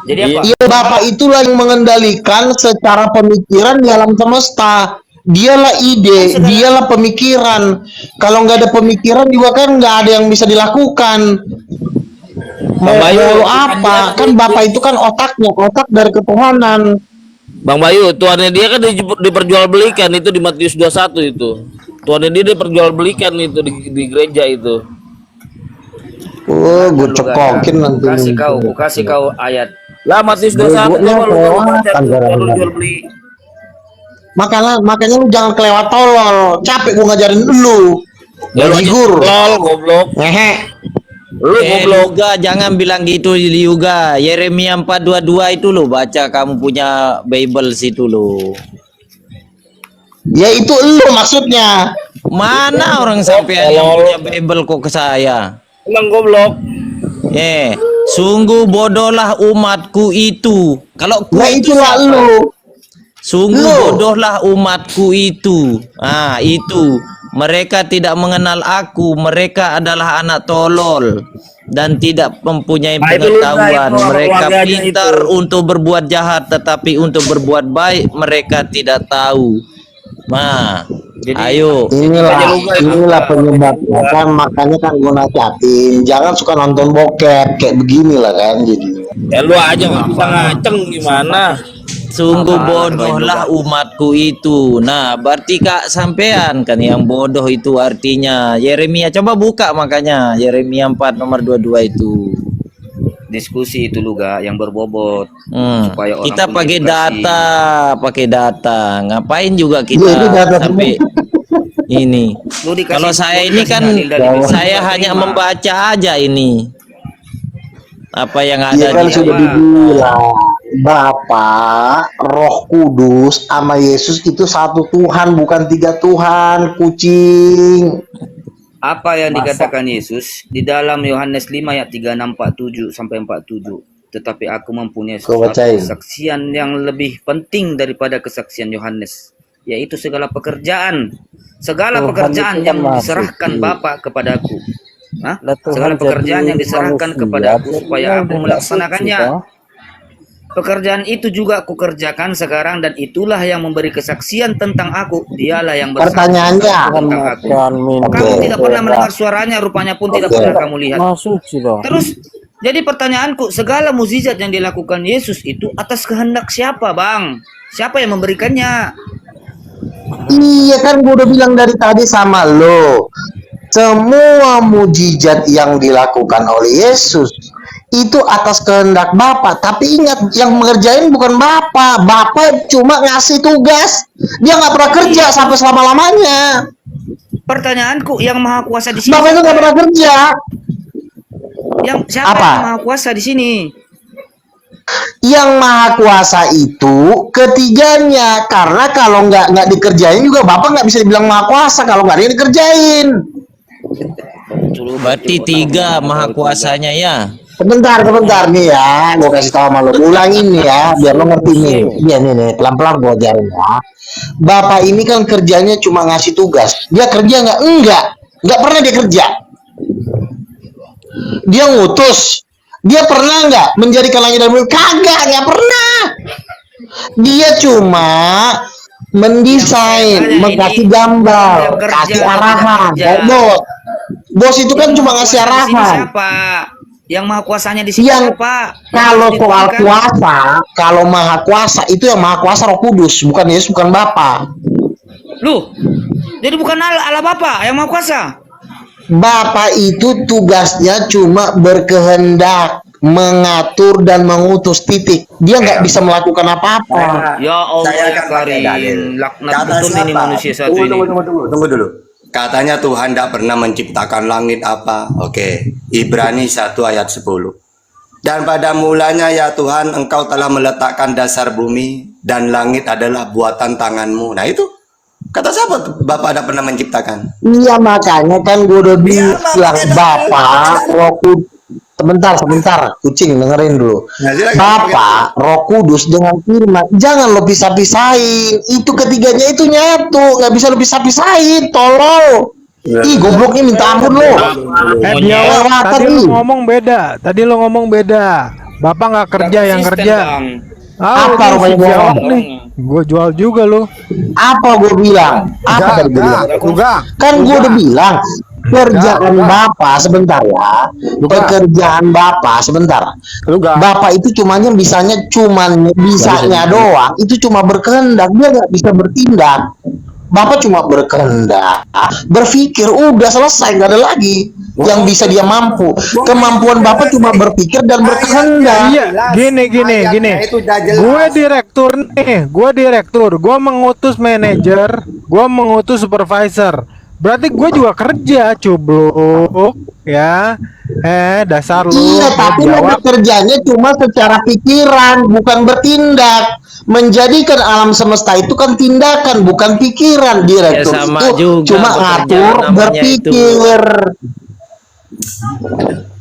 Jadi apa? Iya, Bapak itulah yang mengendalikan secara pemikiran di alam semesta. Dialah ide, dialah pemikiran. Kalau nggak ada pemikiran juga kan nggak ada yang bisa dilakukan. Mau Bayu, apa? Kan Bapak itu kan otaknya, otak dari ketuhanan. Bang Bayu, tuannya dia kan diperjualbelikan itu di Matius 21 itu. Tuhan ini dia perjualbelikan itu di gereja itu. Oh, gue cekokin nanti. Kasih kau ayat. Lah Matius 21 Bego-nya coba lu baca kelewatan tuh, gara-gara. kalau jual beli. Makanya lu jangan kelewat tolol. Capek gue ngajarin lu. Ya lu aja Bajigur. tolol, goblok. Ngehe. Lu goblok. Juga jangan bilang gitu juga. Yeremia 4:22 itu lo baca, kamu punya Bible situ lo. Ya itu lu maksudnya. Mana orang sampai yang punya Bible kok ke saya? Emang goblok. Sungguh bodohlah umatku itu. Kalau ku Nah itu itulah siapa? lu. Sungguh Lu. bodohlah umatku itu. Itu. Mereka tidak mengenal aku. Mereka adalah anak tolol dan tidak mempunyai Nah, itu lu, pengetahuan. itu Mereka keluarganya pintar itu. untuk berbuat jahat, tetapi untuk berbuat baik mereka tidak tahu. Ayo. Inilah penyebabnya kan, makanya kan gue nasihatin jangan suka nonton bokep kayak begini lah kan jadi. Ya lu aja nggak bisa ngaceng gimana? Sungguh bodohlah umatku itu. Nah, berarti Kak sampean kan yang bodoh itu artinya. Yeremia coba buka makanya Yeremia 4 nomor 22 itu. Diskusi itu juga yang berbobot. Supaya orang Kita punya pakai edukasi. pakai data. Ngapain juga kita Iya, ini data sampai ini. Lu dikasih- Kalau saya lu ini dikasih kan dalil dari saya mana? hanya Terima. membaca aja ini. Apa yang ada Iya kan di sudah dibilang Bapa, Roh Kudus sama Yesus itu satu Tuhan, bukan tiga Tuhan, kucing. Apa yang dikatakan Yesus di dalam Yohanes 5 ayat 36 47 sampai 47. Tetapi aku mempunyai Kau sesuatu bacain. kesaksian yang lebih penting daripada kesaksian Yohanes, yaitu segala pekerjaan yang diserahkan Bapa kepadaku. Segala pekerjaan yang diserahkan kepadaku supaya aku melaksanakannya. Pekerjaan itu juga aku kerjakan sekarang dan itulah yang memberi kesaksian tentang aku. Dialah yang bersaksi Pertanyaannya. tentang aku. Oke. Kamu tidak pernah mendengar suaranya, rupanya pun tidak pernah kamu lihat. Terus, jadi pertanyaanku, segala mukjizat yang dilakukan Yesus itu atas kehendak siapa, Bang? Siapa yang memberikannya? Iya kan gue udah bilang dari tadi sama lo. Semua mujizat yang dilakukan oleh Yesus itu atas kehendak Bapa. Tapi ingat, yang mengerjain bukan Bapa. Bapa cuma ngasih tugas. Dia nggak pernah kerja sampai selama-lamanya. Pertanyaanku, yang maha kuasa di sini. Bapa itu nggak pernah kerja. Siapa Apa? yang maha kuasa di sini? Yang maha kuasa itu ketiganya. Karena kalau nggak dikerjain juga Bapak nggak bisa dibilang maha kuasa kalau nggak ada yang dikerjain. Berarti 3 maha kuasanya ya. Sebentar nih ya, gue kasih tahu sama lo. Ulangin nih ya, biar lo ngerti nih. Iya nih, pelan-pelan gue ajarin ya. Bapak ini kan kerjanya cuma ngasih tugas. Dia kerja nggak? Nggak pernah dia kerja. Dia ngutus. Dia pernah nggak menjadikan langit dan bumi? Kagak, nggak pernah. Dia cuma mendesain, mengkasih gambar, kasih arahan. Bos itu kan cuma ngasih Di sini arahan. siapa? Yang maha kuasanya di sini Yang siapa? kalau Yang soal diberikan? kuasa, kalau maha kuasa itu yang maha kuasa Roh Kudus, bukan Yesus, bukan Bapa. Loh, jadi bukan Allah Bapa yang maha kuasa? Bapa itu tugasnya cuma berkehendak, mengatur dan mengutus, titik. Dia nggak bisa melakukan apa-apa. Ya Allah Saya akan pakai dalil. Karim, laknat Kata betul ini siapa? manusia satu ini. Tunggu dulu. Katanya Tuhan tidak pernah menciptakan langit apa? Oke. Ibrani 1 ayat 10. Dan pada mulanya ya Tuhan, Engkau telah meletakkan dasar bumi dan langit adalah buatan tanganmu. Nah itu kata siapa tuh? Bapak tidak pernah menciptakan. Iya makanya kan gue udah bilang Bapa, Roh Kudus. Sebentar, kucing dengerin dulu. Nah, silakan. Bapa, Roh Kudus dengan firman, jangan lo pisah-pisahin. Itu ketiganya itu nyatu, nggak bisa lo pisah-pisahin, tolol. Ih, gobloknya minta ampun lo. Dia Kelewatan tadi lu nih. ngomong beda. Bapak nggak kerja, yang Konsisten, kerja. Bang. Apa ini rupanya si bohong? Jawab nih. Gue jual juga lo. Apa gue bilang? Apa tadi gue bilang? Kan gue udah bilang kerjaan Bapak sebentar ya, bukan kerjaan Bapak sebentar. Bapak itu cuman bisanya doang, itu cuma berkehendak, dia nggak bisa bertindak. Bapak cuma berkehendak, berpikir, udah selesai, nggak ada lagi yang bisa dia mampu. Kemampuan Bapak cuma berpikir dan berkehendak. Iya, gini. Ayatnya itu udah jelas. Gue direktur nih, gue mengutus manajer, gue mengutus supervisor. Berarti gue juga kerja, cubluk, ya. Dasar lu. Iya, tapi jawab. kerjanya cuma secara pikiran, bukan bertindak. Menjadikan alam semesta itu kan tindakan, bukan pikiran. Direktur Ya, sama itu juga cuma pekerjaan ngatur, namanya berpikir.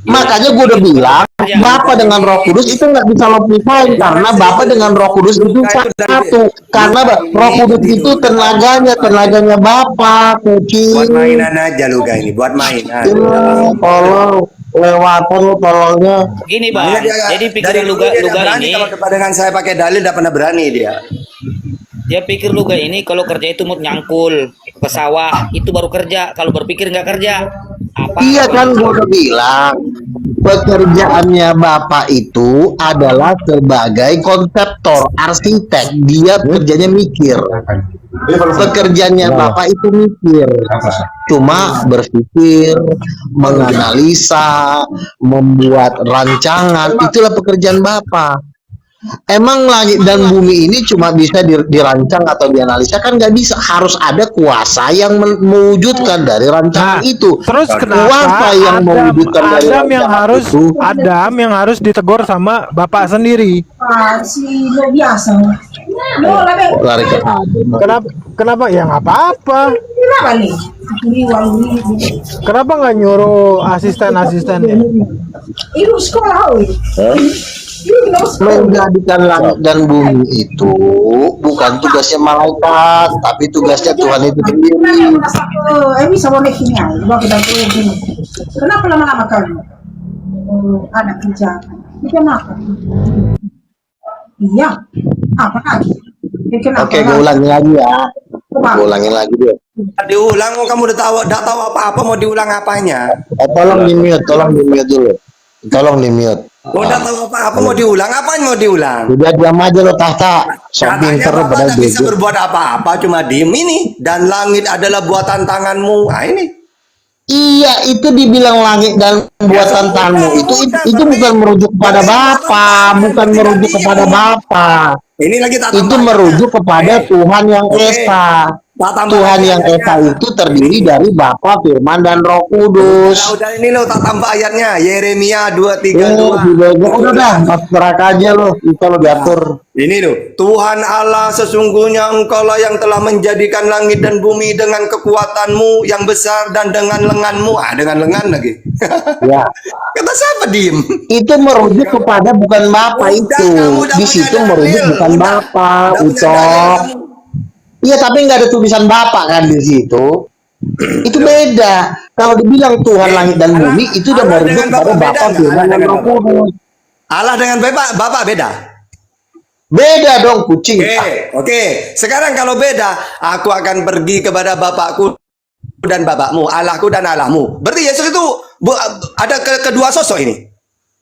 Makanya gue udah bilang, Bapak dengan Roh Kudus itu nggak bisa lo pisahin, karena Bapak dengan Roh Kudus itu satu. Karena Roh Kudus itu tenaganya Bapak, Buat kucing. mainan aja lu guys ini, buat mainan. Tolong lewatan lu tolongnya. Gini bang, Makanya dia- jadi dari pikiran dulu luga dia nggak luga berani ini, kalau depan dengan saya pakai dalil, tidak pernah berani dia. dia pikir luga ini kalau kerja itu mau nyangkul ke sawah itu baru kerja, kalau berpikir nggak kerja. Apa? Iya kan, gue udah bilang pekerjaannya Bapak itu adalah sebagai konseptor, arsitek. Dia kerjanya mikir. Pekerjaannya Bapak itu mikir, cuma berpikir, menganalisa, membuat rancangan. Itulah pekerjaan Bapak. Emang langit dan bumi ini cuma bisa dirancang atau dianalisa, kan nggak bisa, harus ada kuasa yang mewujudkan dari rancangan itu. Terus Kuasa kenapa yang mewujudkan dari Adam yang rancangan harus itu? Adam yang harus ditegur sama bapak sendiri? Si lo biasa. Lo lagi. Lari ke Adam. Kenapa ya nggak apa-apa? Kenapa nih? Ini uang ini. Kenapa nggak nyuruh asisten-asistennya? Ibu sekolah, oi. Ibu nggak sekolah. Menjadikan langit dan bumi itu bukan tugasnya malaikat, tapi tugasnya Tuhan itu sendiri. Bisa boleh sini aja. Bawa ke dapur sini. Kenapa lama-lama kali? Ada kerjaan. Kenapa? Iya. Apa lagi? Kenapa? Oke, gue ulangin lagi ya. Gue ulangin lagi dia. Diulang, kamu udah tahu apa-apa, mau diulang apanya? Tolong di mute dulu. Tolong di mute. Udah tahu apa-apa, mau diulang apanya, mau diulang? Udah diam aja lo, Tahta. Sok Katanya pinter lo Bapak pada tak bisa bego. berbuat apa-apa, cuma diem ini. Dan langit adalah buatan tanganmu. Nah ini. Iya, itu dibilang langit dan buatan tanganmu. Itu bukan merujuk kepada Bapa, bukan merujuk kepada Bapa. Ini lagi tak Itu tambah. merujuk kepada Tuhan yang Oke. Esa. Tak tambah Tuhan lagi yang ayatnya. Esa itu terdiri dari Bapa, Firman, dan Roh Kudus. Udah ini lo tak tambah ayatnya. Yeremia Udah 2:32. dah, mas neraka aja lo, kita lo diatur. Ini loh, Tuhan Allah sesungguhnya engkaulah yang telah menjadikan langit dan bumi dengan kekuatanmu yang besar dan dengan lenganmu. Ah, dengan lengan lagi. Ya, Kata siapa diem? itu merujuk kepada bukan Bapa Udah, itu. kamu udah Di punya situ dalil. merujuk bukan Udah. Bapa, Udah punya Ucok. dalil kamu. Iya, tapi nggak ada tulisan Bapa kan di situ. Itu beda. Kalau dibilang Tuhan langit dan bumi, itu udah Allah merujuk dengan kepada Bapa beda Bapa, nggak? Firman, Allah dan dengan Roh Bapa. Kudus. Allah dengan Bapak beda. Beda dong, kucing. Oke. Sekarang kalau beda, aku akan pergi kepada Bapakku dan Bapakmu, Allahku dan Allahmu. Berarti Yesus itu ada kedua sosok ini.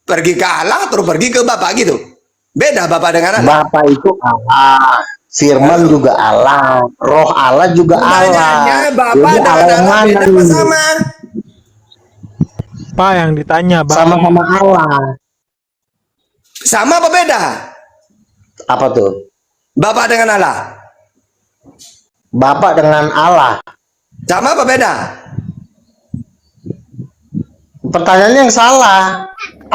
Pergi ke Allah, terus pergi ke Bapak gitu. Beda Bapak dengan Allah. Bapa itu Allah, Firman juga Allah, Roh Allah juga Pertanyaannya, Allah. Bapak Jadi dengan Allah yang Allah mana beda apa nih? sama? Pak yang ditanya, Bang. Sama-sama Allah. Sama apa beda? Apa tuh? Bapak dengan Allah. Bapak dengan Allah. Sama apa beda? Pertanyaannya yang salah.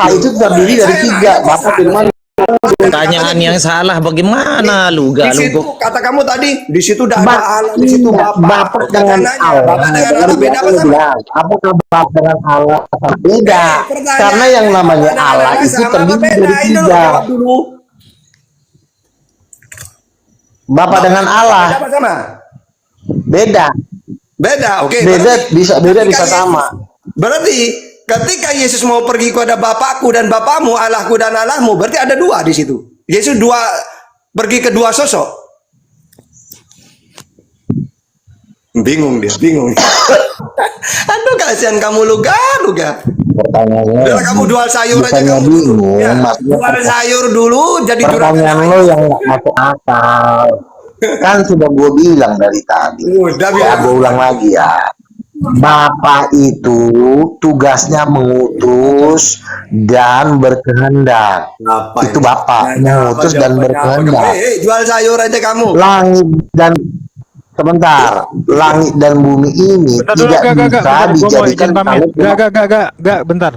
Itu terdiri dari tiga. Bapak, Firman. Pertanyaan yang salah bagaimana lu Di situ gak kata kamu tadi, di situ udah ada Ba- Allah, di situ iya, Bapak. Bapak dengan Pertanyaannya, Allah. Bapak dengan Allah beda apa sama? Apakah Bapak dengan Allah beda? Pertanyaannya, Karena yang namanya Bapak dengan Allah itu sama apa terdiri beda? dari Ini lo tiga. jawab dulu. Bapak dengan Allah Beda apa sama? beda. Beda, oke. Beda Berarti bisa ketika sama. Berarti ketika Yesus mau pergi kepada Bapakku dan Bapakmu, Allahku dan Allahmu, berarti ada dua di situ. Yesus pergi ke dua sosok. Bingung dia, bingung. Aduh, kasihan kamu luga. Pertanyaannya. Udah kamu jual sayur aja bukannya kamu dulu. bingung, Ya, maksudnya jual sayur dulu jadi juragan pertanyaan sayur. lo yang nggak masuk akal. Kan sudah gue bilang dari tadi. Udah Ya gue ulang lagi ya. Bapak itu tugasnya mengutus dan berkehendak. Apa Itu ini? Bapak Nanya mengutus apa, dan jawabannya apa? berkehendak. Jual sayur aja kamu. Langit dan sebentar, langit dan bumi ini Bentar dulu, tidak gak, bisa bentar, gua mau dijadikan izin pamit. Gak, bentar.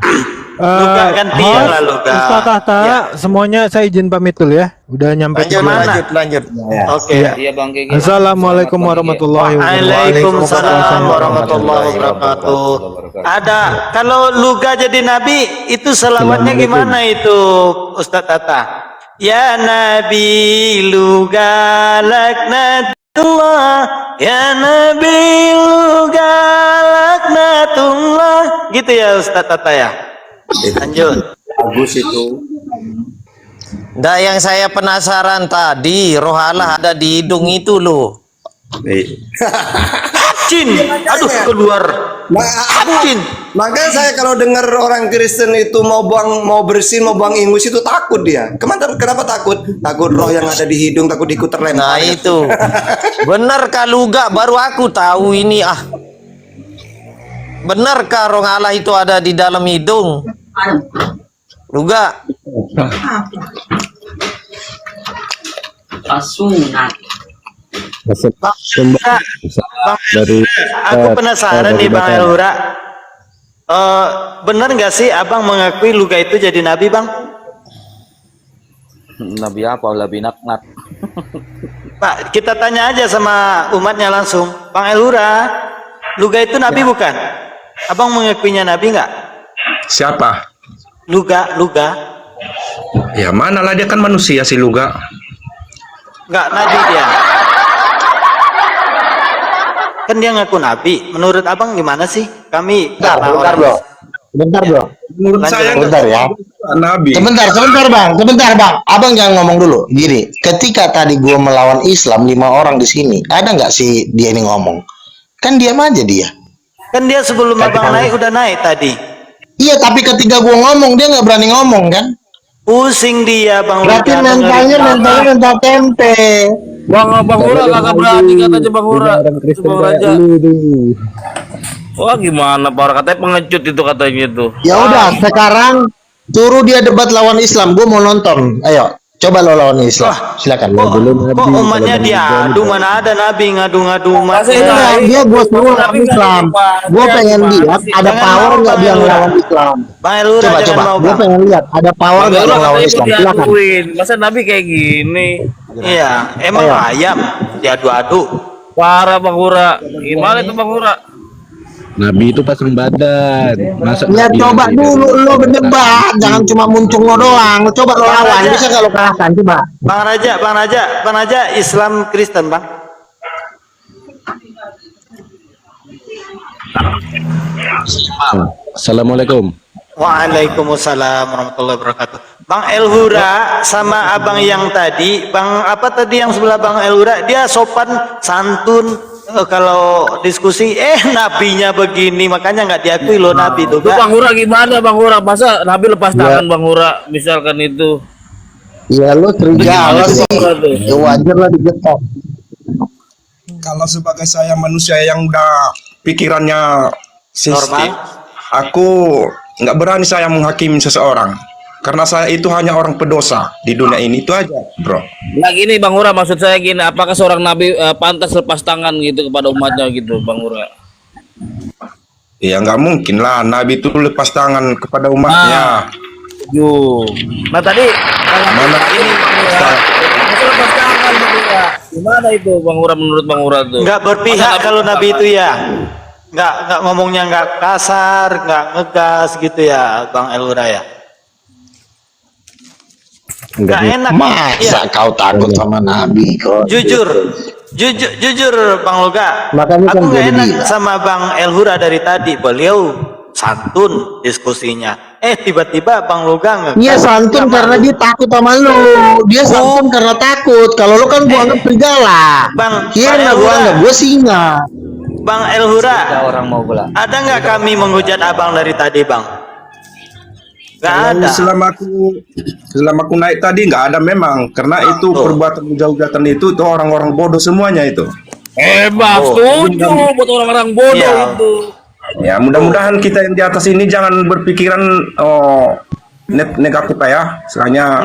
Luga gantian Host, lah, Luga. Ustaz Tahta, Ya. semuanya saya izin pamit dulu ya. Udah nyampe Lanjut, tujuan. lanjut. Ya. Oke. Iya Bang Gege. Assalamualaikum warahmatullahi wabarakatuh. Waalaikumsalam warahmatullahi wabarakatuh. Ada kalau Luga jadi nabi itu selawatnya gimana itu Ustadz Tata? Ya Nabi Luga laknatullah, ya Nabi Luga laknatullah, gitu ya Ustadz Tata ya. Lanjut. Bagus itu. Nah, yang saya penasaran tadi, roh Allah ada di hidung itu loh. Cin, aduh keluar. Cin. Makanya saya kalau dengar orang Kristen itu mau bersin, mau buang ingus itu takut dia. Kenapa takut? Takut roh yang ada di hidung takut ikut terlempar. Nah itu, benar kalau gak baru aku tahu ini ah. Benarkah roh Allah itu ada di dalam hidung? Luga. Pasunat. Aku penasaran nih Bang Elhura. Benar nggak sih Abang mengakui Luga itu jadi nabi, Bang? Nabi apa? Nabi naknat. Pak, kita tanya aja sama umatnya langsung. Bang Elhura, Luga itu nabi bukan? Abang mengakuinya nabi nggak? Siapa? Luga. Ya manalah dia kan manusia si Luga. Nggak nabi dia. Kan dia ngaku nabi. Menurut Abang gimana sih? Kami Bentar bro. Menurut saya Sebentar ya. Nabi. Sebentar bang. Abang jangan ngomong dulu. Gini, ketika tadi gua melawan Islam 5 orang di sini, ada nggak sih dia ini ngomong? Kan diam aja dia. Kan dia sebelum Abang naik udah naik tadi. Iya, tapi ketika gua ngomong dia nggak berani ngomong kan? Pusing dia Bang Berarti Luga. mental tempe. Bang Hura kagak berani katanya Bang Hura. Bang Raja. Wah gimana Pak? Katanya pengecut itu katanya tuh. Ya udah, sekarang suruh dia debat lawan Islam. Gua mau nonton. Ayo, coba lo lawan Islam. Silakan. Kok umatnya diadu? Mana ada nabi ngadu-ngadu umatnya? Dia gua suruh lawan Islam. Gua pengen lihat ada power nggak dia ngelawan Islam. Bang Elhura Coba. jangan mau Gua Bang. pengen lihat ada power nggak dia ngelawan Islam. Silakan. Diakuin. Masa Nabi kayak gini? Iya, emang Ayo. ayam diadu-adu. Parah Bang Hura. Gimana itu Bang Hura? Nabi itu pasang badan. Masa Ya coba dulu lo berdebat, jangan cuma muncung lo doang. Coba lo lawan, bisa kalau kalahkan coba. Bang Raja, Islam Kristen Bang. Assalamualaikum. Waalaikumsalam warahmatullahi wabarakatuh. Bang Elhura sama abang yang tadi, Bang apa tadi yang sebelah Bang Elhura, dia sopan santun kalau diskusi. Nabinya begini, makanya nggak diakui lo nabi tuh. Itu Bang Hura gimana Bang Hura? Masa Nabi lepas tangan Bang Hura misalkan itu? Ya lo serigala sih, ya wajar lah digetok. Kalau sebagai saya manusia yang udah pikirannya sensitif, aku nggak berani saya menghakimi seseorang. Karena saya itu hanya orang pedosa di dunia ini, itu aja, bro. Nah gini Bang Hura, maksud saya gini, apakah seorang Nabi pantas lepas tangan gitu kepada umatnya gitu Bang Hura? Ya nggak mungkin lah, Nabi itu lepas tangan kepada umatnya. Nah tadi Mana ini Bang Hura, masa lepas tangan Bang Hura? Gimana itu Bang Hura menurut Bang Hura tuh? Nggak berpihak kalau nabi itu ya. Nggak ngomongnya nggak kasar, nggak ngegas gitu ya Bang Elhura ya. Nggak enak. Masa kau takut sama Nabi kok? Jujur Bang Luga. Makanya kan Aku nggak jadi enak bilang. sama Bang Elhura dari tadi. Beliau santun diskusinya. Tiba-tiba Bang Luga Iya santun karena dia takut sama lu. Dia santun karena takut. Kalau lu kan gua anggap serigala. Bang Kira gua Elhura. anggap gua singa. Bang Elhura, ada nggak kami menghujat abang dari tadi Bang? Nggak Kalau ada. selama aku naik tadi nggak ada memang, karena itu perbuatan hujat-hujatan itu orang-orang bodoh semuanya itu. Bang, setuju buat orang-orang bodoh Iya. itu. Ya mudah-mudahan kita yang di atas ini jangan berpikiran negatif ya. Soalnya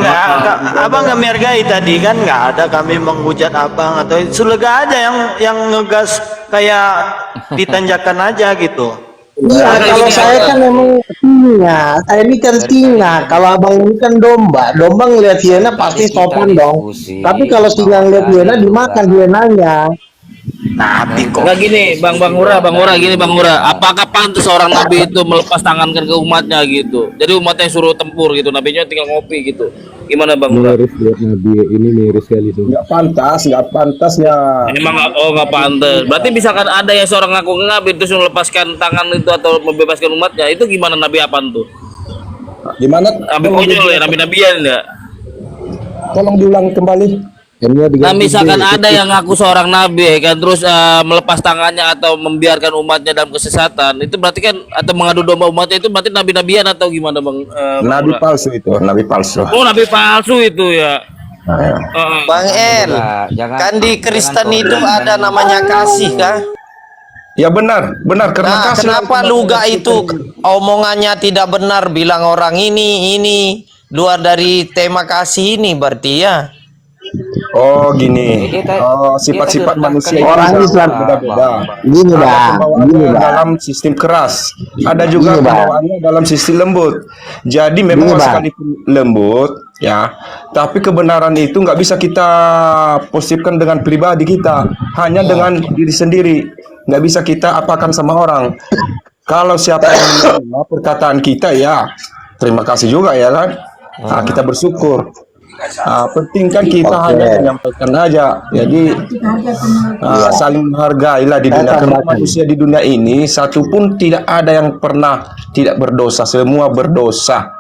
Abang nggak menghargai tadi kan, nggak ada kami menghujat abang atau sulega aja yang ngegas kayak ditanjakan aja gitu. Nah, kalau saya kan memang singa, saya ini kan singa. Kalau abang ini kan domba, domba ngeliat hiena pasti sopan dong. Tapi kalau singa ngeliat hiena dimakan hienanya. Nabi kok. Nggak gini, Bang Ura, gini Bang Ura. Apakah pantas seorang nabi itu melepas tangankan ke umatnya gitu? Jadi umatnya suruh tempur gitu, nabinya tinggal ngopi gitu. Gimana Bang Ura? nggak pantasnya. Emang nggak pantas. Berarti misalkan ada yang seorang ngaku nabi terus melepaskan tangan itu atau membebaskan umatnya, itu gimana nabi apaan tuh? Gimana? Nabi konyol ya, nabi-nabian ya? Tolong diulang kembali. Nah misalkan ada yang ngaku seorang nabi ya kan, terus melepas tangannya atau membiarkan umatnya dalam kesesatan, itu berarti kan atau mengadu domba umatnya, itu berarti nabi-nabian atau gimana Bang? Nabi palsu itu, nabi palsu. Oh nabi palsu itu ya. Bang El, kan di Kristen itu ada namanya kasih kan? Ya benar karena Nah, kasih. kenapa luga itu omongannya tidak benar, bilang orang ini luar dari tema kasih ini berarti ya? Oh gini, sifat-sifat manusia itu Orang Islam beda-beda. Gini Ada bang, pembawaannya dalam sistem keras, ada juga Gini, Bang. pembawaannya dalam sistem lembut. Jadi memang Gini, Bang. sekalipun lembut, ya, tapi kebenaran itu nggak bisa kita positifkan dengan pribadi kita, hanya dengan diri sendiri. Nggak bisa kita apakan sama orang. Kalau siapa yang menerima perkataan kita, ya terima kasih juga ya kan. Nah, kita bersyukur. Penting kan kita hanya menyampaikan aja. Jadi saling menghargailah di dunia. Karena manusia di dunia ini satu pun tidak ada yang pernah tidak berdosa. Semua berdosa.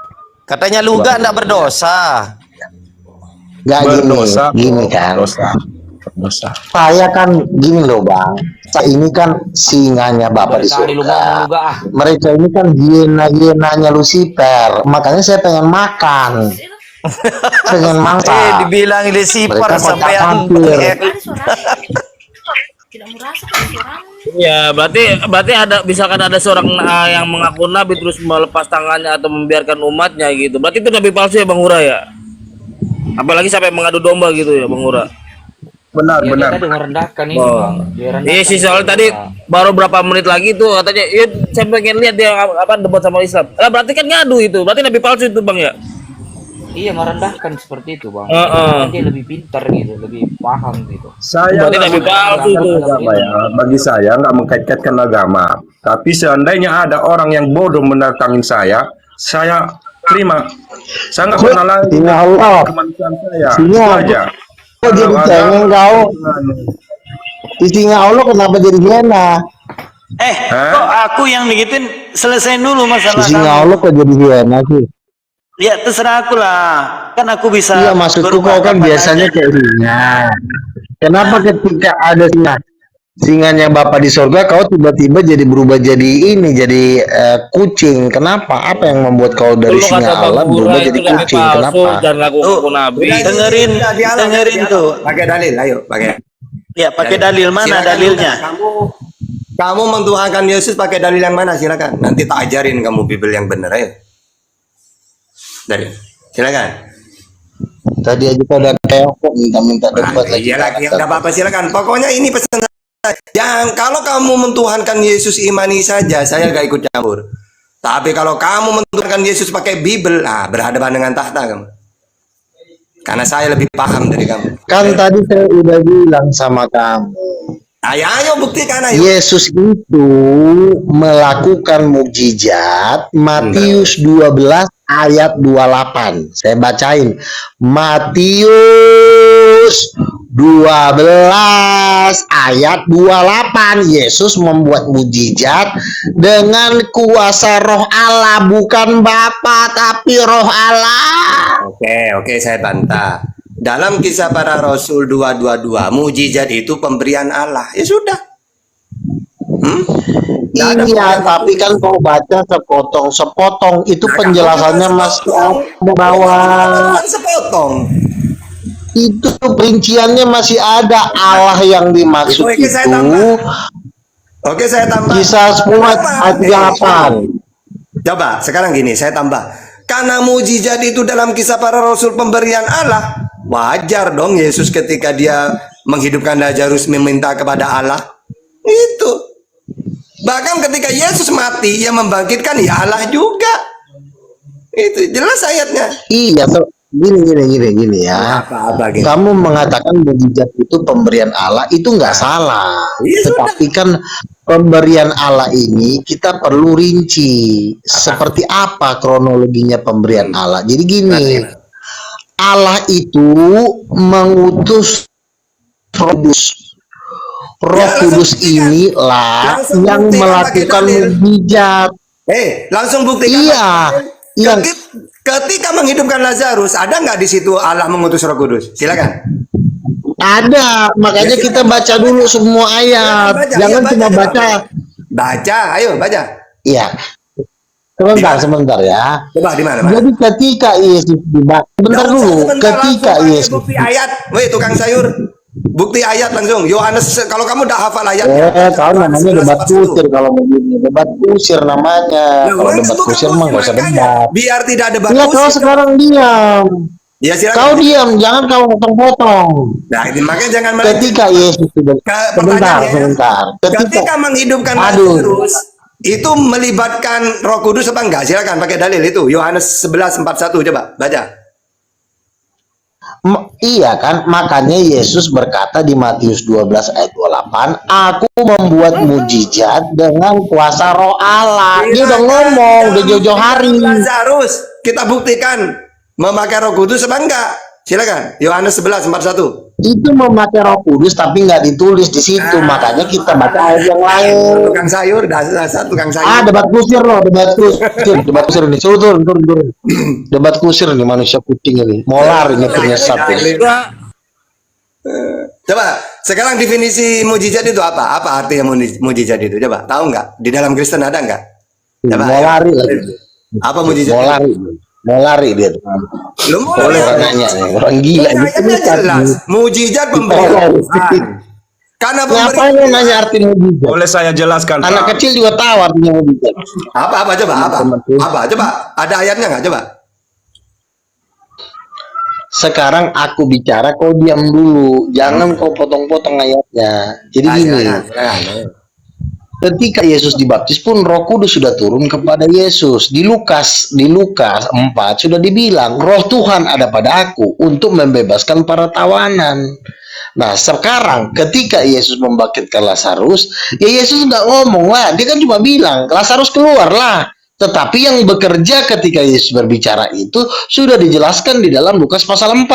Katanya luga enggak berdosa. Gak Berdosa. gini kan. Berdosa. Saya kan gini loh bang, saya ini kan singanya Bapak di surga. Mereka ini kan hiena-hienanya Lucifer, makanya saya pengen makan. Pengen makan. Dibilang Lucifer Mereka sampai kotak-kotak. Ya berarti ada, misalkan ada seorang yang mengaku nabi terus melepas tangannya atau membiarkan umatnya gitu, berarti itu nabi palsu ya Bang Ura ya? Apalagi sampai mengadu domba gitu ya Bang Ura? Benar. Iya sih, soalnya tadi baru berapa menit lagi tuh katanya, ya saya pengen lihat dia apa debat sama Islam. Lah berarti kan ngadu itu, berarti nabi palsu itu Bang ya? Iya, merendahkan seperti itu Bang. Dia lebih pintar gitu, lebih paham gitu. Saya Berarti nabi palsu tuh. agama ya. Bagi saya nggak mengkait-kaitkan agama. Tapi seandainya ada orang yang bodoh menentangin saya terima. Saya nggak pernah lagi Singa Allah. kemanusiaan saya. Singa. Itu aja. Kok jadi Kalau ada- cengeng kau? Singa Allah kenapa jadi hiena? Kok aku yang digituin, selesai dulu masalah Singa kamu. Allah kok jadi hiena sih? Ya terserah aku lah. Kan aku bisa Iya maksudku berubah kau kan kapan biasanya aja. kayak singa. Kenapa ketika ada singanya Bapak di surga kau tiba-tiba jadi berubah jadi ini, jadi kucing? Kenapa? Apa yang membuat kau dari Lu singa kata Bang Allah Ura berubah itu jadi nabi kucing? palsu, Kenapa? jangan ngaku nabi. Dengerin tuh. Pakai dalil, ayo pakai. Ya pakai dalil, mana Silakan, dalilnya? Kamu mentuhankan Yesus pakai dalil yang mana? Silakan. Nanti tak ajarin kamu Bible yang benar, ayo. Dalil. Silakan. Tadi aja kau udah keok minta debat lagi. Iya lagi, nggak apa-apa, silakan. Pokoknya ini pesan saya. Yang kalau kamu mentuhankan Yesus imani saja, saya gak ikut campur. Tapi kalau kamu mentuhankan Yesus pakai Bible, berhadapan dengan tahta kamu. Karena saya lebih paham dari kamu. Kan tadi saya udah bilang sama kamu, Ayo buktikan, ayo. Yesus itu melakukan mukjizat. Matius 12 ayat 28. Saya bacain. Matius 12 ayat 28. Yesus membuat mukjizat dengan kuasa Roh Allah, bukan Bapa tapi Roh Allah. Oke, saya bantah. Dalam Kisah Para Rasul 2:22, mujizat itu pemberian Allah. Ya sudah. Iya, tapi kan kau baca sepotong-sepotong itu Nah, kamu penjelasannya juga masih sepotong. ada bawah. Kan sepotong. Itu perinciannya masih ada. Allah yang dimaksud Oke, saya itu tambah. Oke, saya tambah. Kisah 10 ayat 38. Coba, sekarang gini, saya tambah. Karena mujizat itu dalam kisah para rasul pemberian Allah, wajar dong Yesus ketika dia menghidupkan Lazarus meminta kepada Allah. Itu. Bahkan ketika Yesus mati, yang membangkitkan ya Allah juga. Itu jelas ayatnya. Iya, gini ya. Apa-apa gitu. Kamu mengatakan mujizat itu pemberian Allah, itu nggak salah. Iya, sudah. Tetapi kan pemberian Allah ini kita perlu rinci seperti apa kronologinya pemberian Allah. Jadi gini, Allah itu mengutus Roh Kudus. Roh Kudus inilah langsung yang buktikan melakukan pakai dalil. mujizat. Langsung buktikan. Iya, yang Ketika menghidupkan Lazarus, ada nggak di situ Allah mengutus Roh Kudus? Silakan. ada, makanya Ya, kita baca dulu semua ayat. Baca, Jangan iya, cuma coba. baca. Baca, ayo baca. Iya. Sebentar ya. Coba di mana? Jadi ketika Yesus bentar dulu, ketika Yesus Bukti ayat, woi tukang sayur. Bukti ayat langsung. Yohanes, kalau kamu udah hafal ayat. tahu namanya debat kusir kalau begini, debat kusir namanya. Kalau debat kusir mah nggak usah debat. Biar tidak debat Iya, kau kusir. sekarang diam. Ya Kau silakan. diam, jangan kau potong-potong. Nah, ini makanya jangan Ketika Yesus sebentar, pertanyaannya, sebentar. ketika menghidupkan Aduh. Lazarus, itu melibatkan Roh Kudus apa enggak? Silakan pakai dalil itu. Yohanes 11:41 coba baca. Iya kan, makanya Yesus berkata di Matius 12 ayat 28, aku membuat mujizat dengan kuasa Roh Allah. Dia udah ngomong, udah jauh-jauh hari. Lazarus, kita buktikan memakai Roh Kudus apa enggak? Silakan. Yohanes 11:41. Itu memakai Roh Kudus tapi nggak ditulis di situ, makanya kita baca ayat yang lain. Tukang sayur, dasar tukang sayur. Debat kusir loh, debat kusir ini, turun. Debat kusir nih manusia kucing ini, molar ini penyesat ini. Coba, sekarang definisi mujizat itu apa? Apa artinya mujizat itu? Coba, tahu nggak? Di dalam Kristen ada nggak? Coba, Mau lari lagi. apa mujizat? Mau lari dia tuh. Lu mau Boleh lari? orang nanya nih, orang gila ini Ayatnya penyesat jelas. nih. Mujizat pemberian Tuhan. Karena Ngapain lu nanya arti mujizat? Boleh saya jelaskan, Anak Pak? kecil juga tahu artinya mujizat. apa coba apa coba ada ayatnya nggak coba? Sekarang aku bicara, kau diam dulu, jangan kau potong-potong ayatnya. Jadi gini, ketika Yesus dibaptis pun Roh Kudus sudah turun kepada Yesus. Di Lukas 4 sudah dibilang, Roh Tuhan ada pada aku untuk membebaskan para tawanan. Nah, sekarang ketika Yesus membangkitkan Lazarus, ya Yesus nggak ngomong lah, dia kan cuma bilang, Lazarus keluarlah. Tetapi yang bekerja ketika Yesus berbicara itu sudah dijelaskan di dalam Lukas pasal 4.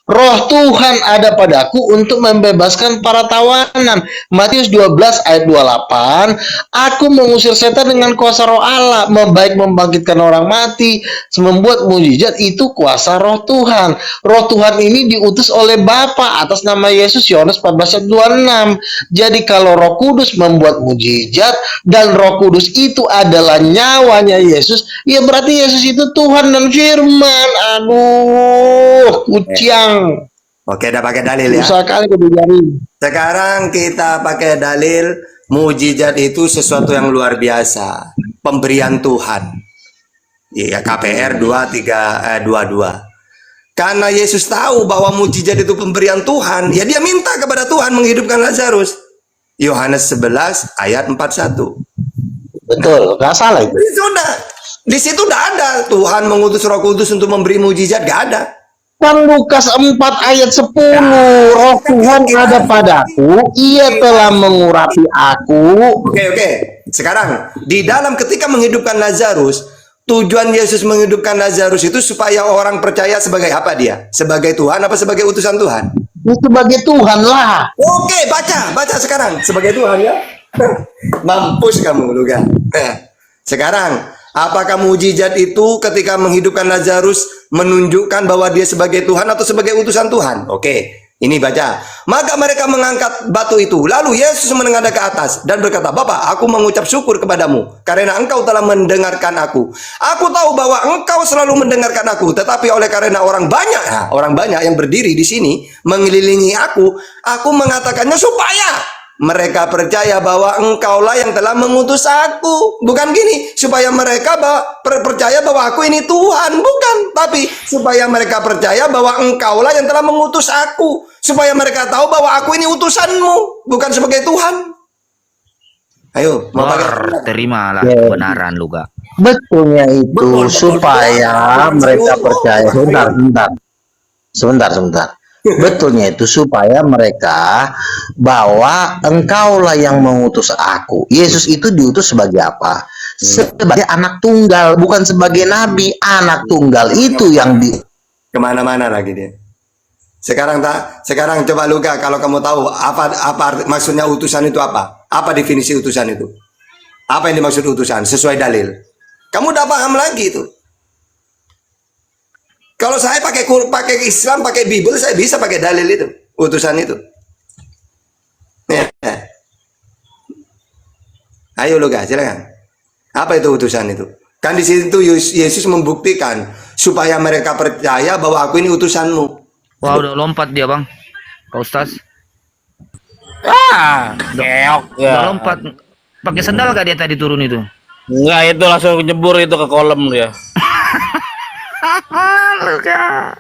Roh Tuhan ada padaku untuk membebaskan para tawanan. Matius 12 ayat 28. Aku mengusir setan dengan kuasa Roh Allah, membangkitkan orang mati, membuat mujizat, itu kuasa Roh Tuhan. Roh Tuhan ini diutus oleh Bapa atas nama Yesus, Yohanes 14 ayat 26. Jadi kalau Roh Kudus membuat mujizat dan Roh Kudus itu adalah nyawanya Yesus, ya berarti Yesus itu Tuhan dan firman. Aduh, kucing. Oke, udah pakai dalil ya. Susah kali kebijakan. Sekarang kita pakai dalil mujizat itu sesuatu yang luar biasa, pemberian Tuhan. Ya, KPR 22. Karena Yesus tahu bahwa mujizat itu pemberian Tuhan, ya dia minta kepada Tuhan menghidupkan Lazarus. Yohanes 11 ayat 41. Betul, nggak salah itu. Sudah. Di situ udah ada Tuhan mengutus Roh Kudus untuk memberi mujizat, gak ada. Kan Lukas 4 ayat 10, Roh Tuhan ada padaku, ia telah mengurapi aku. Oke. Sekarang, di dalam ketika menghidupkan Lazarus, tujuan Yesus menghidupkan Lazarus itu supaya orang percaya sebagai apa dia? Sebagai Tuhan apa sebagai utusan Tuhan? Sebagai Tuhan lah. Oke, baca sekarang. Sebagai Tuhan ya. Mampus kamu, lu kan. Sekarang, apakah mujizat itu ketika menghidupkan Lazarus menunjukkan bahwa dia sebagai Tuhan atau sebagai utusan Tuhan? Oke, Ini baca. Maka mereka mengangkat batu itu. Lalu Yesus menengadah ke atas dan berkata, Bapa, aku mengucap syukur kepadamu karena engkau telah mendengarkan aku. Aku tahu bahwa engkau selalu mendengarkan aku, tetapi oleh karena orang banyak yang berdiri di sini mengelilingi aku mengatakannya supaya mereka percaya bahwa engkaulah yang telah mengutus aku. Bukan gini, supaya mereka percaya bahwa aku ini Tuhan. Bukan, tapi supaya mereka percaya bahwa engkaulah yang telah mengutus aku. Supaya mereka tahu bahwa aku ini utusanmu, bukan sebagai Tuhan. Ayo, mau pakai? Terimalah Ya. kebenaran lu gak. Betulnya itu Betul, supaya betul. mereka Betul. percaya. Sebentar. Betulnya itu supaya mereka bahwa engkaulah yang mengutus aku. Yesus itu diutus sebagai apa? Sebagai anak tunggal, bukan sebagai nabi. Anak tunggal itu yang di Kemana-mana lagi dia. Sekarang coba Luka, kalau kamu tahu apa maksudnya utusan itu apa? Apa definisi utusan itu? Apa yang dimaksud utusan sesuai dalil? Kamu udah paham lagi itu. Kalau saya pakai Islam, pakai Bible, saya bisa pakai dalil itu, utusan itu. Ya. Ayo Luka, silakan. Apa itu utusan itu? Kan di situ Yesus membuktikan supaya mereka percaya bahwa aku ini utusanmu. Wah, udah lompat dia, Bang. Pak Ustaz. Keok ya. Udah lompat. Pakai sendal gak dia tadi turun itu? Enggak, itu langsung nyebur itu ke kolam dia. Luka.